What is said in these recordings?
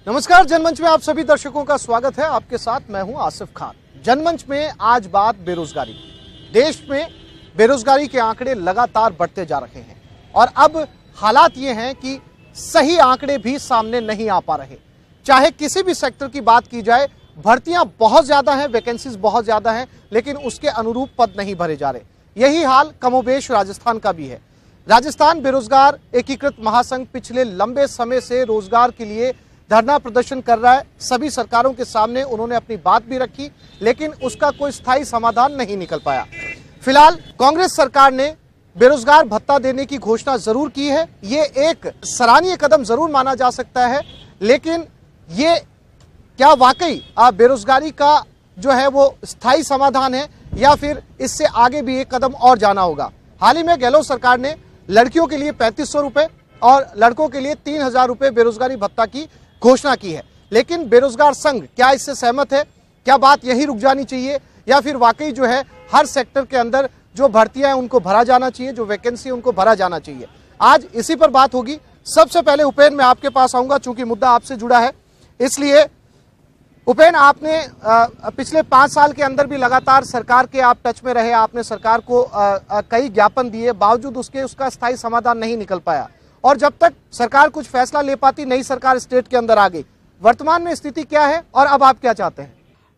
नमस्कार, जनमंच में आप सभी दर्शकों का स्वागत है। आपके साथ मैं हूं आसिफ खान। जनमंच में आज बात बेरोजगारी की। देश में बेरोजगारी के आंकड़े लगातार बढ़ते जा रहे हैं और अब हालात ये हैं कि सही आंकड़े भी सामने नहीं आ पा रहे। चाहे किसी भी सेक्टर की बात की जाए, भर्तियां बहुत ज्यादा हैं, वैकेंसीज बहुत ज्यादा हैं, लेकिन उसके अनुरूप पद नहीं भरे जा रहे। यही हाल कमोबेश राजस्थान का भी है। राजस्थान बेरोजगार एकीकृत महासंघ पिछले लंबे समय से रोजगार के लिए धरना प्रदर्शन कर रहा है। सभी सरकारों के सामने उन्होंने अपनी बात भी रखी, लेकिन उसका कोई स्थायी समाधान नहीं निकल पाया। फिलहाल कांग्रेस सरकार ने बेरोजगार भत्ता देने की घोषणा जरूर की है। ये एक सराहनीय कदम जरूर माना जा सकता है, लेकिन ये क्या वाकई बेरोजगारी का जो है वो स्थायी समाधान है या फिर इससे आगे भी एक कदम और जाना होगा। हाल ही में गहलोत सरकार ने लड़कियों के लिए 3500 रुपए और लड़कों के लिए 3000 रुपए बेरोजगारी भत्ता की घोषणा की है, लेकिन बेरोजगार संघ क्या इससे सहमत है? क्या बात यही रुक जानी चाहिए या फिर वाकई जो है हर सेक्टर के अंदर जो भर्तियां हैं उनको भरा जाना चाहिए, जो वैकेंसी उनको भरा जाना चाहिए? आज इसी पर बात होगी। सबसे पहले उपेन, मैं आपके पास आऊंगा चूंकि मुद्दा आपसे जुड़ा है, इसलिए उपेन, आपने पिछले 5 साल के अंदर भी लगातार सरकार के आप टच में रहे, आपने सरकार को कई ज्ञापन दिए, बावजूद उसका स्थायी समाधान नहीं निकल पाया और जब तक सरकार कुछ फैसला ले पाती, नई सरकार स्टेट के अंदर आ गई। वर्तमान में स्थिति क्या है और अब आप क्या चाहते हैं?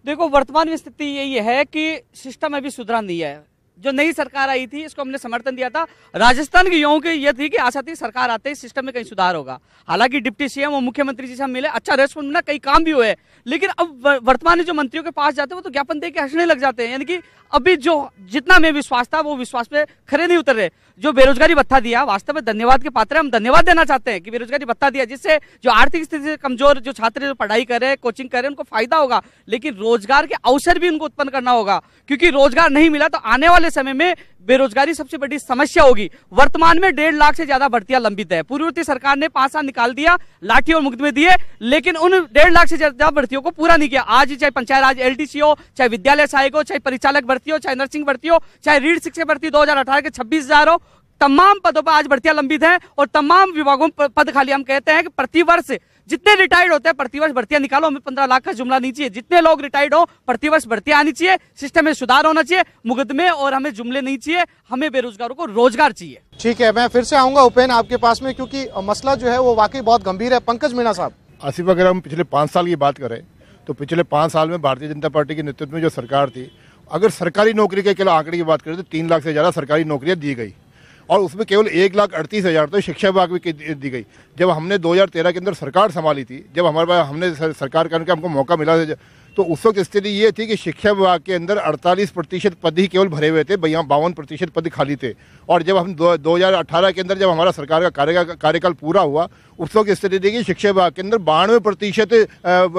देखो, वर्तमान में स्थिति यही है कि सिस्टम अभी सुधरा नहीं है। जो नई सरकार आई थी इसको हमने समर्थन दिया था। राजस्थान के युवाओं की यह थी कि आशा थी सरकार आते ही सिस्टम में कहीं सुधार होगा। हालांकि डिप्टी सीएम और मुख्यमंत्री जी से हम मिले, अच्छा रेस्पॉन्स मिला, कई काम भी हुए, लेकिन अब वर्तमान में जो मंत्रियों के पास जाते हैं वो तो ज्ञापन दे के हंसने लग जाते हैं। यानी कि अभी जो जितना में विश्वास था वो विश्वास पे खरे नहीं उतर रहे। जो बेरोजगारी भत्ता दिया वास्तव में धन्यवाद के पात्र है। हम धन्यवाद देना चाहते हैं कि बेरोजगारी भत्ता दिया, जिससे जो आर्थिक स्थिति से कमजोर जो छात्र जो पढ़ाई कर रहे हैं, कोचिंग कर रहे हैं, उनको फायदा होगा, लेकिन रोजगार के अवसर भी उनको उत्पन्न करना होगा, क्योंकि रोजगार नहीं मिला तो आने वाले समय में बेरोजगारी सबसे बड़ी समस्या होगी। वर्तमान में 1.5 लाख से ज्यादा भर्तियां लंबित है। पूर्ववर्ती सरकार ने 5 साल निकाल दिया, लाठी और मुकदमे दिए, लेकिन उन 1.5 लाख से ज्यादा भर्तियों को पूरा नहीं किया। आज चाहे पंचायत राज एलडीसी हो, चाहे विद्यालय सहायक हो, चाहे परिचालक भर्ती हो, चाहे नर्सिंग भर्ती हो, चाहे रीढ़ शिक्षक भर्ती 2018 के 26,000 हो, तमाम पदों पर आज भर्तियां लंबित हैं और तमाम विभागों पर पद खाली। हम कहते हैं कि प्रतिवर्ष जितने रिटायर्ड होते हैं प्रतिवर्ष भर्तियां निकालो। हमें 15 लाख का जुमला नहीं चाहिए। जितने लोग रिटायर्ड हो प्रतिवर्ष भर्तियां आनी चाहिए, सिस्टम में सुधार होना चाहिए, मुकदमे और हमें जुमले नहीं चाहिए। हमें बेरोजगारों को रोजगार चाहिए। ठीक है, मैं फिर से आऊंगा उपेन आपके पास में, क्योंकि मसला जो है वो वाकई बहुत गंभीर है। पंकज मीणा साहब, आसिफ, अगर हम पिछले 5 साल की बात करें तो पिछले 5 साल में भारतीय जनता पार्टी के नेतृत्व में जो सरकार थी, अगर सरकारी नौकरी के केवल आंकड़े की बात करें तो 3 लाख से ज़्यादा सरकारी नौकरियां दी गई और उसमें केवल 1,38,000 तो शिक्षा विभाग में दी गई। जब हमने 2013 के अंदर सरकार संभाली थी, जब हमारे पास हमने सरकार करने का हमको मौका मिला, तो उस वक्त स्थिति ये थी कि शिक्षा विभाग के अंदर 48% पद ही केवल भरे हुए थे, 52% पद खाली थे। और जब हम 2018 के अंदर जब हमारा सरकार का कार्यकाल पूरा हुआ, उस वक्त स्थिति थी कि शिक्षा विभाग के अंदर 92%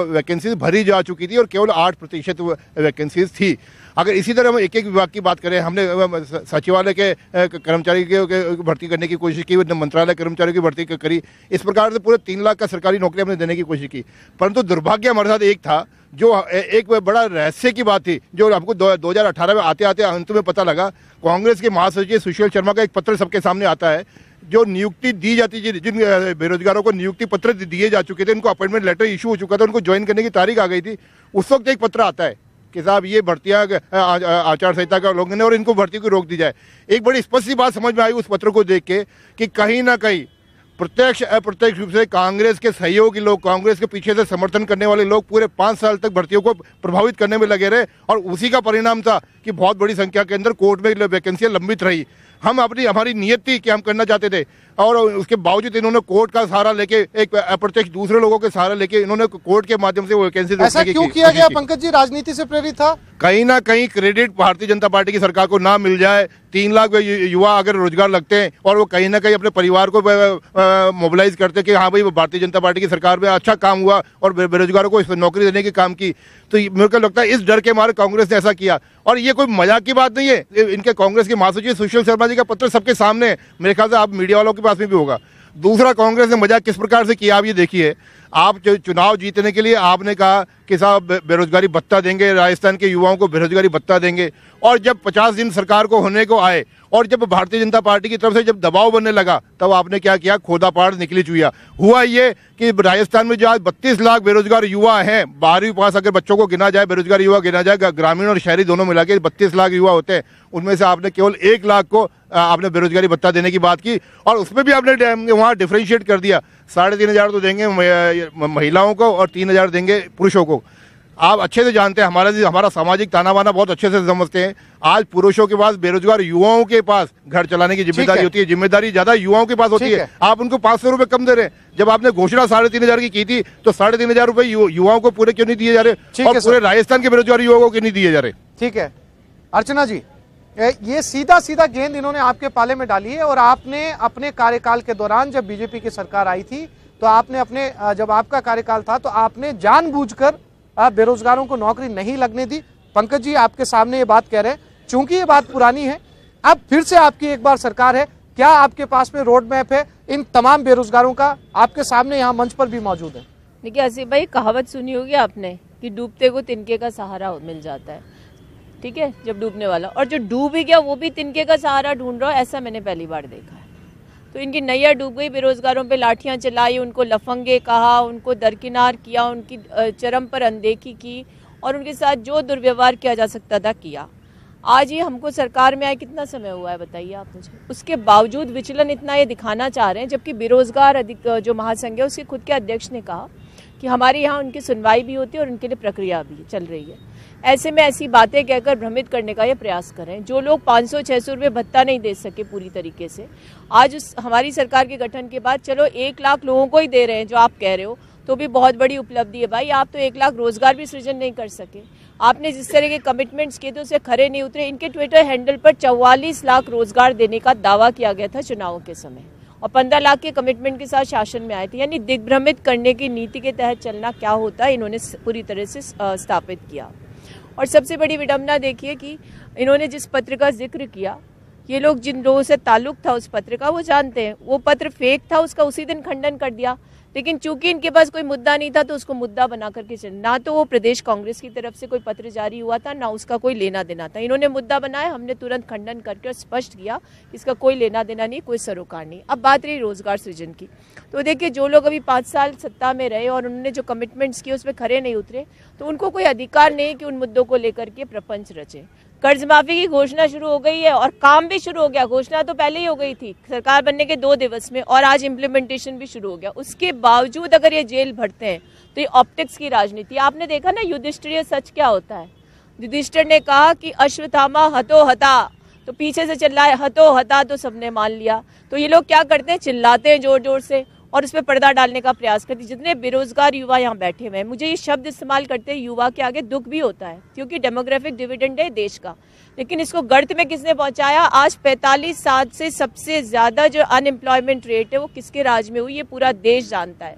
वैकेंसीज भरी जा चुकी थी और केवल 8% वैकेंसीज थी। अगर इसी तरह हम एक एक विभाग की बात करें, हमने सचिवालय के कर्मचारी के भर्ती करने की कोशिश की, मंत्रालय कर्मचारियों की भर्ती करी। इस प्रकार से पूरे 3 लाख का सरकारी नौकरी हमने देने की कोशिश की, परंतु दुर्भाग्य हमारे साथ एक था, जो एक बड़ा रहस्य की बात थी, जो हमको 2018 में आते आते अंत में पता लगा। कांग्रेस के महासचिव सुशील शर्मा का एक पत्र सबके सामने आता है, जो नियुक्ति दी जाती थी, जिन बेरोजगारों को नियुक्ति पत्र दिए जा चुके थे, उनको अपॉइंटमेंट लेटर इशू हो चुका था, उनको ज्वाइन करने की तारीख आ गई थी, उस वक्त एक पत्र आता है कि साहब ये भर्तियां आचार संहिता का उल्लंघन है और इनको भर्ती को रोक दी जाए। एक बड़ी स्पष्ट सी बात समझ में आई उस पत्र को देख के कि कहीं ना कहीं प्रत्यक्ष अप्रत्यक्ष रूप से कांग्रेस के सहयोगी लोग, कांग्रेस के पीछे से समर्थन करने वाले लोग पूरे 5 साल तक भर्तियों को प्रभावित करने में लगे रहे और उसी का परिणाम था कि बहुत बड़ी संख्या के अंदर कोर्ट में वैकेंसियां लंबित रही। हमारी नियत थी कि हम करना चाहते थे और उसके बावजूद इन्होंने कोर्ट का सहारा लेके, एक अप्रत्यक्ष दूसरे लोगों के सहारा लेके इन्होंने कोर्ट के माध्यम से वो वैकेंसी ऐसा क्यों किया गया पंकज जी? राजनीति से प्रेरित था? कहीं ना कहीं क्रेडिट भारतीय जनता पार्टी की सरकार को ना मिल जाए। 3 लाख युवा अगर रोजगार लगते हैं और वो कहीं ना कहीं अपने परिवार को मोबिलाइज करते हैं कि हाँ भाई भारतीय जनता पार्टी की सरकार में अच्छा काम हुआ और बेरोजगारों को नौकरी देने की काम की, तो मेरे को लगता है इस डर के मारे कांग्रेस ने ऐसा किया। और ये कोई मजाक की बात नहीं है। इनके कांग्रेस के महासचिव सुशील शर्मा जी का पत्र सबके सामने है, मेरे ख्याल से आप मीडिया वालों के पास में भी होगा। दूसरा, कांग्रेस ने मजाक किस प्रकार से किया आप ये देखिए। आप चुनाव जीतने के लिए आपने कहा कि साहब बेरोजगारी भत्ता देंगे, राजस्थान के युवाओं को बेरोजगारी भत्ता देंगे, और जब 50 दिन सरकार को होने को आए और जब भारतीय जनता पार्टी की तरफ से जब दबाव बनने लगा, तब आपने क्या किया, खोदा पहाड़ निकली चुहिया। हुआ ये कि राजस्थान में जो आज 32 लाख बेरोजगार युवा हैं, 12वीं पास अगर बच्चों को गिना जाए, बेरोजगार युवा गिना जाए, ग्रामीण और शहरी दोनों मिला के 32 लाख युवा होते हैं, उनमें से आपने केवल 1 लाख को आपने बेरोजगारी भत्ता देने की बात की, और उसमें भी आपने वहाँ डिफ्रेंशिएट कर दिया। 3,500 तो देंगे महिलाओं को और 3,000 देंगे पुरुषों को। आप अच्छे से जानते हैं, हमारा सामाजिक ताना बाना बहुत अच्छे से समझते हैं। आज पुरुषों के पास, बेरोजगार युवाओं के पास घर चलाने की जिम्मेदारी होती है, जिम्मेदारी ज्यादा युवाओं के पास होती है। आप उनको 500 रुपए कम दे रहे हैं। जब आपने घोषणा 3,500 की थी, तो 3,500 रुपए युवाओं को पूरे क्यों नहीं दिए जा रहे, और पूरे राजस्थान के बेरोजगार युवाओं को क्यों नहीं दिए जा रहे? ठीक है अर्चना जी, ये सीधा सीधा गेंद इन्होंने आपके पाले में डाली है। और आपने अपने कार्यकाल के दौरान, जब बीजेपी की सरकार आई थी, तो आपने जब आपका कार्यकाल था, तो आपने जानबूझकर बेरोजगारों को नौकरी नहीं लगने दी। पंकज जी आपके सामने ये बात कह रहे हैं, चूंकि ये बात पुरानी है, अब फिर से आपकी एक बार सरकार है, क्या आपके पास में रोड मैप है इन तमाम बेरोजगारों का? आपके सामने यहाँ मंच पर भी मौजूद है। देखिए आसिफ भाई, कहावत सुनी होगी आपने कि डूबते को तिनके का सहारा मिल जाता है, ठीक है, जब डूबने वाला, और जो डूब ही गया वो भी तिनके का सहारा ढूंढ रहा है, ऐसा मैंने पहली बार देखा है। तो इनकी नैया डूब गई, बेरोजगारों पे लाठियां चलाई, उनको लफंगे कहा, उनको दरकिनार किया, उनकी चरम पर अनदेखी की, और उनके साथ जो दुर्व्यवहार किया जा सकता था किया। आज ये हमको सरकार में आए कितना समय हुआ है बताइए आप मुझे। उसके बावजूद विचलन इतना ये दिखाना चाह रहे हैं, जबकि बेरोजगार जो महासंघ है उसके खुद के अध्यक्ष ने कहा कि हमारे यहाँ उनकी सुनवाई भी होती है और उनके लिए प्रक्रिया भी चल रही है। ऐसे में ऐसी बातें कहकर भ्रमित करने का ये प्रयास करें। जो लोग 500-600 रुपये भत्ता नहीं दे सके पूरी तरीके से, आज हमारी सरकार के गठन के बाद चलो 1 लाख लोगों को ही दे रहे हैं, जो आप कह रहे हो, तो भी बहुत बड़ी उपलब्धि है भाई। आप तो 1 लाख रोजगार भी सृजन नहीं कर सके। आपने जिस तरह के कमिटमेंट्स किए थे उसे खरे नहीं उतरे। इनके ट्विटर हैंडल पर 44 लाख रोजगार देने का दावा किया गया था चुनावों के समय, और 15 लाख के कमिटमेंट के साथ शासन में आए थे। यानी दिग्भ्रमित करने की नीति के तहत चलना क्या होता है, इन्होंने पूरी तरह से स्थापित किया। और सबसे बड़ी विडंबना देखिए कि इन्होंने जिस पत्र का जिक्र किया, ये लोग जिन लोगों से ताल्लुक था उस पत्र का वो जानते हैं, वो पत्र फेक था, उसका उसी दिन खंडन कर दिया। लेकिन चूंकि इनके पास कोई मुद्दा नहीं था तो उसको मुद्दा बना करके चल, ना तो वो प्रदेश कांग्रेस की तरफ से कोई पत्र जारी हुआ था, ना उसका कोई लेना देना था। इन्होंने मुद्दा बनाया, हमने तुरंत खंडन करके और स्पष्ट किया इसका कोई लेना देना नहीं, कोई सरोकार नहीं। अब बात रही रोजगार सृजन की, तो देखिए जो लोग अभी 5 साल सत्ता में रहे और उन्होंने जो कमिटमेंट्स किए उसमें खरे नहीं उतरे, तो उनको कोई अधिकार नहीं कि उन मुद्दों को लेकर के प्रपंच रचे। कर्ज माफी की घोषणा शुरू हो गई है और काम भी शुरू हो गया। घोषणा तो पहले ही हो गई थी सरकार बनने के 2 दिवस में, और आज इम्प्लीमेंटेशन भी शुरू हो गया। उसके बावजूद अगर ये जेल भरते हैं तो ये ऑप्टिक्स की राजनीति। आपने देखा ना युधिष्ठिर सच क्या होता है। युधिष्ठिर ने कहा कि अश्वत्थामा हतो हता, तो पीछे से चिल्लाए हतो हता, तो सबने मान लिया। तो ये लोग क्या करते हैं, चिल्लाते हैं जोर जोर से और उस पर पर्दा डालने का प्रयास करती। जितने बेरोजगार युवा यहाँ बैठे हुए हैं, मुझे ये शब्द इस्तेमाल करते हैं युवा के आगे दुख भी होता है, क्योंकि डेमोग्राफिक डिविडेंड है देश का। लेकिन इसको गर्त में किसने पहुंचाया? आज 45 साल से सबसे ज्यादा जो अनएम्प्लॉयमेंट रेट है वो किसके राज में हुई, ये पूरा देश जानता है।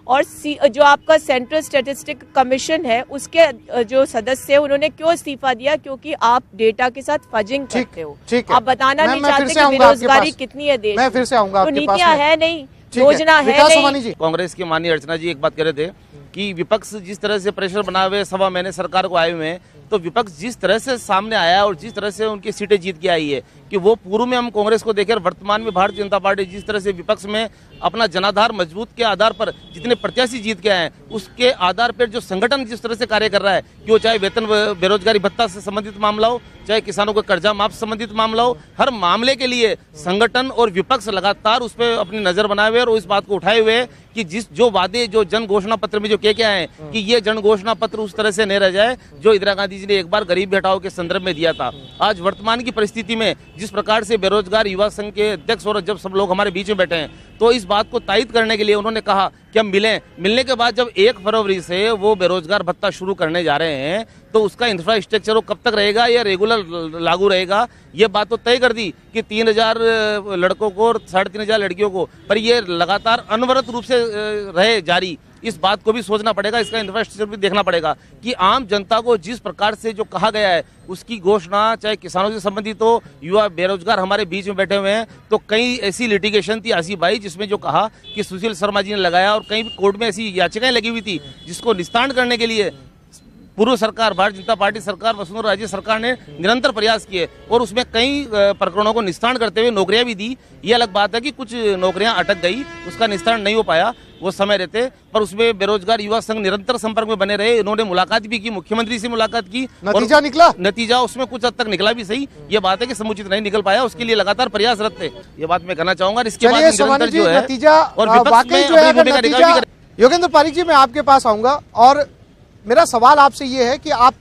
और जो आपका सेंट्रल स्टैटिस्टिक कमीशन है उसके जो सदस्य है उन्होंने क्यों इस्तीफा दिया? क्योंकि आप डेटा के साथ फजिंग करते हो। आप बताना नहीं चाहते कि बेरोजगारी कितनी है देश में। तो नीतियां है नहीं, योजना है नहीं। कांग्रेस की माननीय अर्चना जी एक बात कह रहे थे कि विपक्ष जिस तरह से प्रेशर बनाए हुए 1.25 महीने सरकार को आए हुए हैं, तो विपक्ष जिस तरह से सामने आया और जिस तरह से उनकी सीटें जीत के आई है कि वो पूर्व में हम कांग्रेस को देखें, वर्तमान में भारतीय जनता पार्टी जिस तरह से विपक्ष में अपना जनाधार मजबूत के आधार पर जितने प्रत्याशी जीत के आए हैं, उसके आधार पर जो संगठन जिस तरह से कार्य कर रहा है, कि वो चाहे वेतन बेरोजगारी भत्ता से संबंधित मामला हो, चाहे किसानों को कर्जा माफ संबंधित मामला हो, हर मामले के लिए संगठन और विपक्ष लगातार उस पर अपनी नजर बनाए हुए और इस बात को उठाए हुए कि जो वादे जो जन घोषणा पत्र में जो क्या है कि ये जन घोषणा पत्र उस तरह से नहीं रह जाए जो इंदिरा गांधी जी ने एक बार गरीबी हटाओ के संदर्भ में दिया था। आज वर्तमान की परिस्थिति में जिस प्रकार से बेरोजगार युवा संघ के अध्यक्ष और जब सब लोग हमारे बीच में बैठे हैं, तो इस बात को तायद करने के लिए उन्होंने कहा कि हम मिलने के बाद जब 1 फरवरी से वो बेरोजगार भत्ता शुरू करने जा रहे हैं, तो उसका इंफ्रास्ट्रक्चर वो कब तक रहेगा या रेगुलर लागू रहेगा, ये बात तो तय कर दी कि 3,000 लड़कों को और 3,500 लड़कियों को, पर ये लगातार अनवरत रूप से रहे जारी। इस बात को भी सोचना पड़ेगा, इसका इंफ्रास्ट्रक्चर भी देखना पड़ेगा कि आम जनता को जिस प्रकार से जो कहा गया है उसकी घोषणा चाहे किसानों से संबंधित हो, युवा बेरोजगार हमारे बीच में बैठे हुए हैं, तो कई ऐसी लिटिगेशन थी आसिफ भाई जिसमें जो कहा कि सुशील शर्मा जी ने लगाया और कहीं भी कोर्ट में ऐसी याचिकाएं लगी हुई थी जिसको निस्तारण करने के लिए पूर्व सरकार, भारतीय जनता पार्टी सरकार, वसुंधरा राजे सरकार ने निरंतर प्रयास किए और उसमें कई प्रकरणों को निस्तारण करते हुए नौकरियां भी दी। ये अलग बात है कि कुछ नौकरियां अटक गई, उसका निस्तारण नहीं हो पाया वो समय रहते, पर उसमें बेरोजगार युवा संघ निरंतर संपर्क में बने रहे। इन्होंने मुलाकात भी की, मुख्यमंत्री से मुलाकात की, नतीजा निकला, नतीजा उसमें कुछ हद तक निकला भी सही। ये बात है कि समुचित नहीं निकल पाया, उसके लिए लगातार प्रयासरत थे, ये बात मैं कहना चाहूंगा। इसके बाद निरंतर जो है नतीजा और विपक्ष में अपनी भूमिका निकाल भी। योगेंद्र पारीक जी, मैं आपके पास आऊंगा और मेरा सवाल आपसे ये है कि आप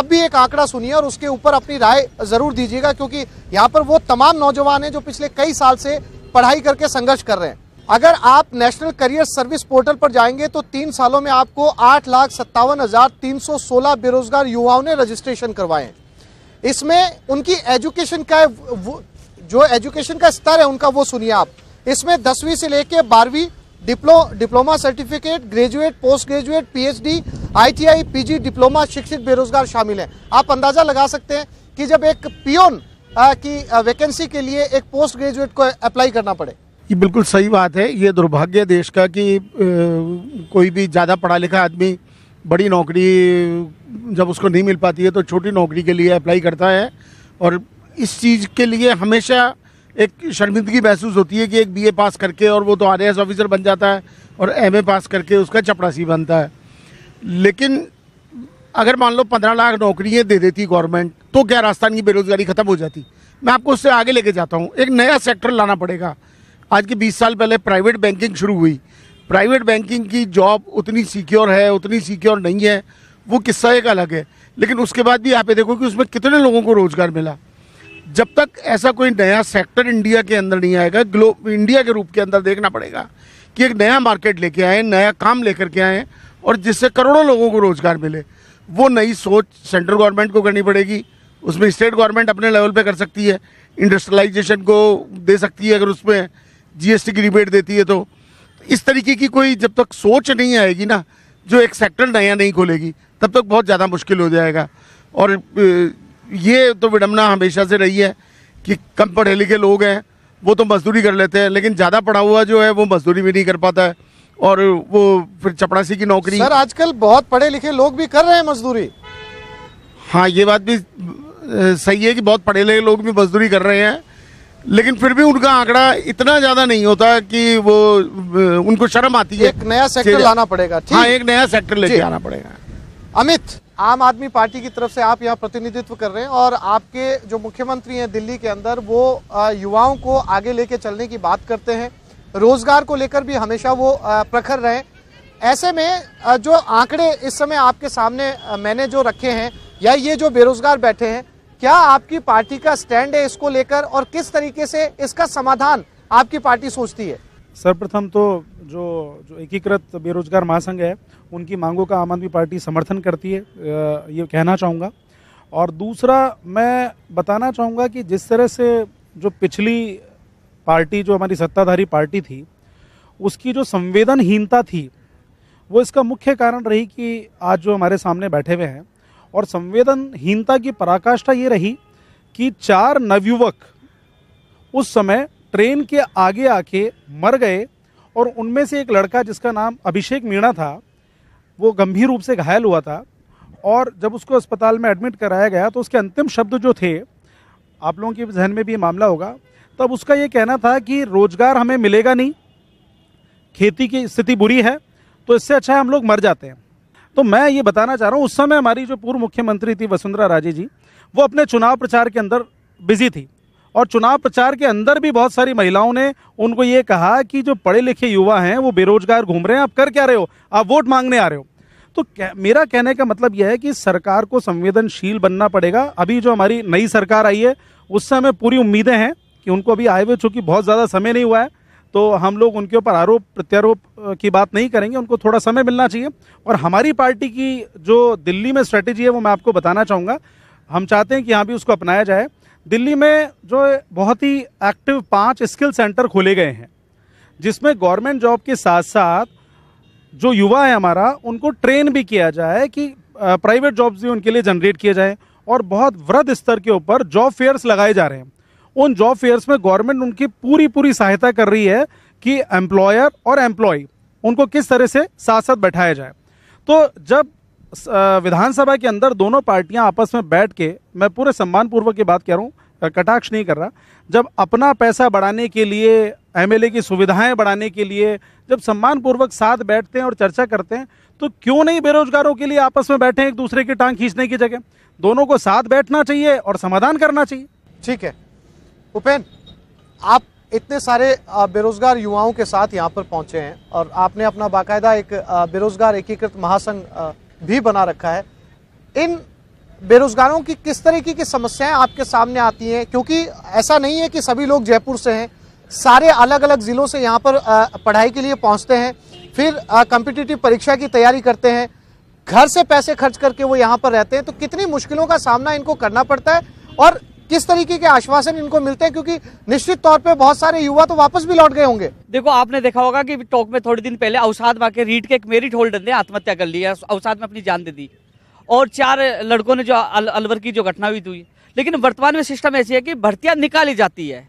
भी एक आंकड़ा सुनिए और उसके ऊपर अपनी राय जरूर दीजिएगा, क्योंकि यहाँ पर वो तमाम नौजवान हैं जो पिछले कई साल से पढ़ाई करके संघर्ष कर रहे हैं। अगर आप नेशनल करियर सर्विस पोर्टल पर जाएंगे तो 3 सालों में आपको 8,57,316 बेरोजगार युवाओं ने रजिस्ट्रेशन करवाए हैं। इसमें उनकी एजुकेशन का जो एजुकेशन का स्तर है उनका वो सुनिए आप। इसमें 10वीं से लेके 12वीं diploma certificate, graduate, post graduate, PhD, ITI, PG diploma शिक्षित बेरोजगार शामिल हैं। आप अंदाजा लगा सकते हैं कि जब एक पियोन की वैकेंसी के लिए एक पोस्ट ग्रेजुएट को अप्लाई करना पड़े। ये बिल्कुल सही बात है। ये दुर्भाग्य देश का कि कोई भी ज़्यादा पढ़ा लिखा आदमी बड़ी नौकरी जब उसको नहीं मिल पाती है तो छोटी नौकरी के लिए अप्लाई करता है, और इस चीज़ के लिए हमेशा एक शर्मिंदगी महसूस होती है कि एक बीए पास करके और वो तो आईएएस ऑफिसर बन जाता है और एमए पास करके उसका चपरासी बनता है। लेकिन अगर मान लो 15 लाख नौकरियाँ दे देती गवर्नमेंट तो क्या राजस्थान की बेरोजगारी खत्म हो जाती? मैं आपको उससे आगे लेके जाता हूँ। एक नया सेक्टर लाना पड़ेगा। आज के 20 साल पहले प्राइवेट बैंकिंग शुरू हुई। प्राइवेट बैंकिंग की जॉब उतनी सिक्योर है, उतनी सिक्योर नहीं है, वो किस्सा एक अलग है। लेकिन उसके बाद भी आप ये देखो कि उसमें कितने लोगों को रोजगार मिला। जब तक ऐसा कोई नया सेक्टर इंडिया के अंदर नहीं आएगा, इंडिया के रूप के अंदर देखना पड़ेगा कि एक नया मार्केट लेके आए, नया काम लेकर के आए और जिससे करोड़ों लोगों को रोजगार मिले। वो नई सोच सेंट्रल गवर्नमेंट को करनी पड़ेगी। उसमें स्टेट गवर्नमेंट अपने लेवल पे कर सकती है, इंडस्ट्रियलाइजेशन को दे सकती है, अगर उसमें जीएसटी की रिबेट देती है तो। इस तरीके की कोई जब तक सोच नहीं आएगी ना, जो एक सेक्टर नया नहीं खोलेगी, तब तक बहुत ज़्यादा मुश्किल हो जाएगा। और ये तो विडंबना हमेशा से रही है कि कम पढ़े लिखे लोग हैं वो तो मजदूरी कर लेते हैं, लेकिन ज़्यादा पढ़ा हुआ जो है वो मजदूरी भी नहीं कर पाता है और वो फिर चपरासी की नौकरी। सर, आजकल बहुत पढ़े लिखे लोग भी कर रहे हैं मजदूरी। हाँ, ये बात भी सही है कि बहुत पढ़े लिखे लोग भी मजदूरी कर रहे हैं, लेकिन फिर भी उनका आंकड़ा इतना ज्यादा नहीं होता कि वो उनको शर्म आती है। एक नया सेक्टर लाना पड़ेगा। हाँ, एक नया सेक्टर लेके आना पड़ेगा। अमित, आम आदमी पार्टी की तरफ से आप यहाँ प्रतिनिधित्व कर रहे हैं और आपके जो मुख्यमंत्री हैं दिल्ली के अंदर, वो युवाओं को आगे लेके चलने की बात करते हैं, रोजगार को लेकर भी हमेशा वो प्रखर रहे। ऐसे में जो आंकड़े इस समय आपके सामने मैंने जो रखे हैं, या ये जो बेरोजगार बैठे हैं, क्या आपकी पार्टी का स्टैंड है इसको लेकर और किस तरीके से इसका समाधान आपकी पार्टी सोचती है? सर्वप्रथम तो जो एकीकृत बेरोजगार महासंघ है उनकी मांगों का आम आदमी पार्टी समर्थन करती है, ये कहना चाहूँगा। और दूसरा मैं बताना चाहूँगा कि जिस तरह से जो पिछली पार्टी, जो हमारी सत्ताधारी पार्टी थी, उसकी जो संवेदनहीनता थी, वो इसका मुख्य कारण रही कि आज जो हमारे सामने बैठे हुए हैं। और संवेदनहीनता की पराकाष्ठा ये रही कि 4 नवयुवक उस समय ट्रेन के आगे आके मर गए और उनमें से एक लड़का जिसका नाम अभिषेक मीणा था, वो गंभीर रूप से घायल हुआ था। और जब उसको अस्पताल में एडमिट कराया गया तो उसके अंतिम शब्द जो थे, आप लोगों के जहन में भी ये मामला होगा, तब उसका ये कहना था कि रोजगार हमें मिलेगा नहीं, खेती की स्थिति बुरी है, तो इससे अच्छा है हम लोग मर जाते हैं। तो मैं ये बताना चाह रहा हूँ, उस समय हमारी जो पूर्व मुख्यमंत्री थी वसुंधरा राजे जी, वो अपने चुनाव प्रचार के अंदर बिजी थी और चुनाव प्रचार के अंदर भी बहुत सारी महिलाओं ने उनको ये कहा कि जो पढ़े लिखे युवा हैं वो बेरोजगार घूम रहे हैं, आप कर क्या रहे हो, आप वोट मांगने आ रहे हो। तो मेरा कहने का मतलब यह है कि सरकार को संवेदनशील बनना पड़ेगा। अभी जो हमारी नई सरकार आई है उससे हमें पूरी उम्मीदें हैं कि उनको अभी आए हुए चूँकि बहुत ज़्यादा समय नहीं हुआ है, तो हम लोग उनके ऊपर आरोप प्रत्यारोप की बात नहीं करेंगे, उनको थोड़ा समय मिलना चाहिए। और हमारी पार्टी की जो दिल्ली में स्ट्रेटेजी है वो मैं आपको बताना चाहूँगा। हम चाहते हैं कि यहाँ भी उसको अपनाया जाए। दिल्ली में जो बहुत ही एक्टिव 5 स्किल सेंटर खोले गए हैं, जिसमें गवर्नमेंट जॉब के साथ साथ जो युवा है हमारा, उनको ट्रेन भी किया जाए कि प्राइवेट जॉब्स भी उनके लिए जनरेट किए जाए। और बहुत वृहद स्तर के ऊपर जॉब फेयर्स लगाए जा रहे हैं। उन जॉब फेयर्स में गवर्नमेंट उनकी पूरी सहायता कर रही है कि एम्प्लॉयर और एम्प्लॉय उनको किस तरह से साथ साथ बैठाया जाए। तो जब विधानसभा के अंदर दोनों पार्टियां आपस में बैठ के, मैं पूरे सम्मान पूर्वक की बात कह रहा हूँ, कटाक्ष नहीं कर रहा, जब अपना पैसा बढ़ाने के लिए, एमएलए की सुविधाएं बढ़ाने के लिए जब सम्मान पूर्वक साथ बैठते हैं और चर्चा करते हैं, तो क्यों नहीं बेरोजगारों के लिए आपस में बैठे एक दूसरे की टांग खींचने की जगह? दोनों को साथ बैठना चाहिए और समाधान करना चाहिए। ठीक है उपेन, आप इतने सारे बेरोजगार युवाओं के साथ यहाँ पर पहुंचे हैं और आपने अपना बाकायदा एक बेरोजगार एकीकृत महासंघ भी बना रखा है। इन बेरोजगारों की किस तरीके की समस्याएं आपके सामने आती हैं? क्योंकि ऐसा नहीं है कि सभी लोग जयपुर से हैं, सारे अलग अलग जिलों से यहाँ पर पढ़ाई के लिए पहुंचते हैं, फिर कॉम्पिटिटिव परीक्षा की तैयारी करते हैं, घर से पैसे खर्च करके वो यहाँ पर रहते हैं। तो कितनी मुश्किलों का सामना इनको करना पड़ता है और किस तरीके के आश्वासन इनको मिलते हैं? क्योंकि निश्चित तौर पे बहुत सारे युवा तो वापस भी लौट गए होंगे। देखो, आपने देखा होगा कि टॉक में थोड़े दिन पहले अवसाद वाके रीट के एक मेरिट होल्डर ने आत्महत्या कर ली है, अवसाद में अपनी जान दे दी, और 4 लड़कों ने जो अलवर की जो घटना हुई थी। लेकिन वर्तमान में सिस्टम ऐसी है कि भर्तियां निकाली जाती है,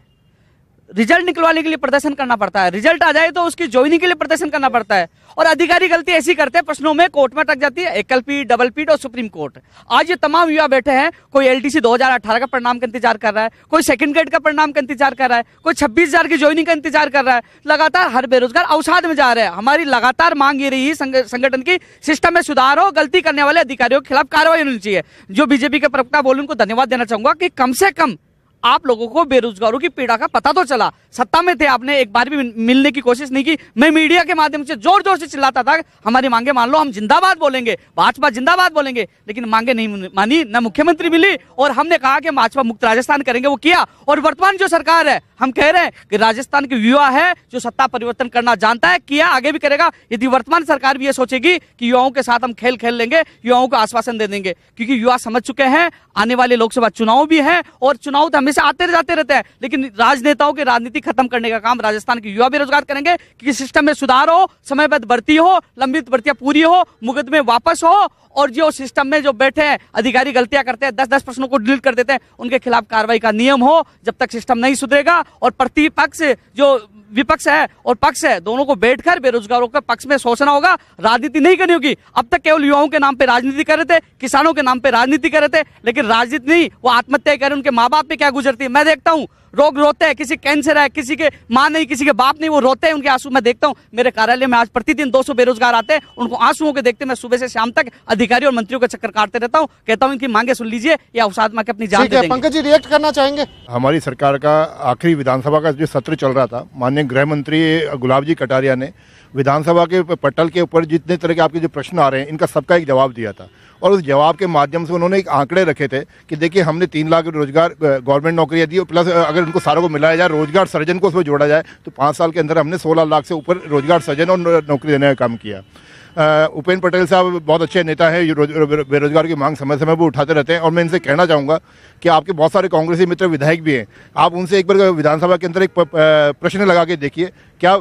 रिजल्ट निकलवाने के लिए प्रदर्शन करना पड़ता है, रिजल्ट आ जाए तो उसकी ज्वाइनिंग के लिए प्रदर्शन करना पड़ता है, और अधिकारी गलती ऐसी करते हैं, प्रश्नों में कोर्ट में अटक जाती है, एकल पीठ, डबल पीठ और सुप्रीम कोर्ट। आज ये तमाम युवा बैठे हैं, कोई एलटीसी 2018 का परिणाम का इंतजार कर रहा है, कोई सेकंड ग्रेड का परिणाम का इंतजार कर रहा है, कोई 26,000 की ज्वाइनिंग का इंतजार कर रहा है। लगातार हर बेरोजगार अवसाद में जा रहे हैं। हमारी लगातार मांग ये रही संगठन की, सिस्टम में सुधार हो, गलती करने वाले अधिकारियों के खिलाफ कार्रवाई होनी चाहिए। जो बीजेपी के प्रवक्ता बोले उनको धन्यवाद देना चाहूंगा कि कम से कम आप लोगों को बेरोजगारों की पीड़ा का पता तो चला। सत्ता में थे, आपने एक बार भी मिलने की कोशिश नहीं की। मैं मीडिया के माध्यम से जोर जोर से चिल्लाता था, हमारी मांगे मान लो, हम जिंदाबाद बोलेंगे, भाजपा जिंदाबाद बोलेंगे, लेकिन मांगे नहीं मानी, न मुख्यमंत्री मिली, और हमने कहा कि भाजपा मुक्त राजस्थान करेंगे, वो किया। और वर्तमान जो सरकार है, हम कह रहे हैं कि राजस्थान के युवा है जो सत्ता परिवर्तन करना जानता है, किया, आगे भी करेगा। यदि वर्तमान सरकार भी ये सोचेगी कि युवाओं के साथ हम खेल खेल लेंगे, युवाओं को आश्वासन दे देंगे, क्योंकि युवा समझ चुके हैं आने वाले लोकसभा चुनाव भी है, और चुनाव तो हमेशा आते जाते रहते हैं, लेकिन राजनेताओं की राजनीति खत्म करने का काम राजस्थान के युवा बेरोजगार करेंगे। कि सिस्टम में सुधार हो, समयबद्ध भर्ती हो, लंबित भर्तियां पूरी हो, मुकदमे वापस हो, और जो सिस्टम में जो बैठे हैं अधिकारी गलतियां करते हैं, 10-10 प्रश्नों को डिलीट कर देते हैं, उनके खिलाफ कार्रवाई का नियम हो। जब तक सिस्टम नहीं सुधरेगा, और प्रतिपक्ष जो विपक्ष है और पक्ष है, दोनों को बैठकर बेरोजगारों के पक्ष में सोचना होगा, राजनीति नहीं करनी होगी। अब तक केवल युवाओं के नाम पे राजनीति कर रहे थे, किसानों के नाम पे राजनीति कर रहे थे, लेकिन राजनीति नहीं, वो आत्महत्या कर रहे, उनके माँ बाप पे क्या गुजरती है मैं देखता हूँ। लोग रोते हैं, किसी कैंसर है, किसी के माँ नहीं, किसी के बाप नहीं, वो रोते हैं, उनके आंसू मैं देखता हूँ। मेरे कार्यालय में आज प्रतिदिन 200 बेरोजगार आते हैं, उनको आंसुओं के देखते मैं सुबह से शाम तक अधिकारी और मंत्रियों के चक्कर काटते रहता हूँ। कहता हूँ इनकी मांगे सुन लीजिए, या अवसाद में अपनी जान दे देंगे। पंकज जी रिएक्ट करना चाहेंगे? हमारी सरकार का आखिरी विधानसभा का जो सत्र चल रहा था, माननीय गृह मंत्री गुलाब जी कटारिया ने विधानसभा के पटल के ऊपर जितने तरह के आपके जो प्रश्न आ रहे हैं, इनका सबका एक जवाब दिया था, और उस जवाब के माध्यम से उन्होंने एक आंकड़े रखे थे कि देखिए हमने 3 लाख रोजगार गवर्नमेंट नौकरियां दी, प्लस अगर उनको सारों को मिलाया जाए, रोजगार सृजन को उसमें जोड़ा जाए, तो 5 साल के अंदर हमने 16 लाख से ऊपर रोजगार सृजन और नौकरी देने का काम किया। उपेन पटेल साहब बहुत अच्छे नेता हैं, बेरोजगार की मांग समय समय पर उठाते रहते हैं, और मैं इनसे कहना चाहूँगा कि आपके बहुत सारे कांग्रेसी मित्र विधायक भी हैं, आप उनसे एक बार विधानसभा के अंदर एक प्रश्न लगा के देखिए, क्या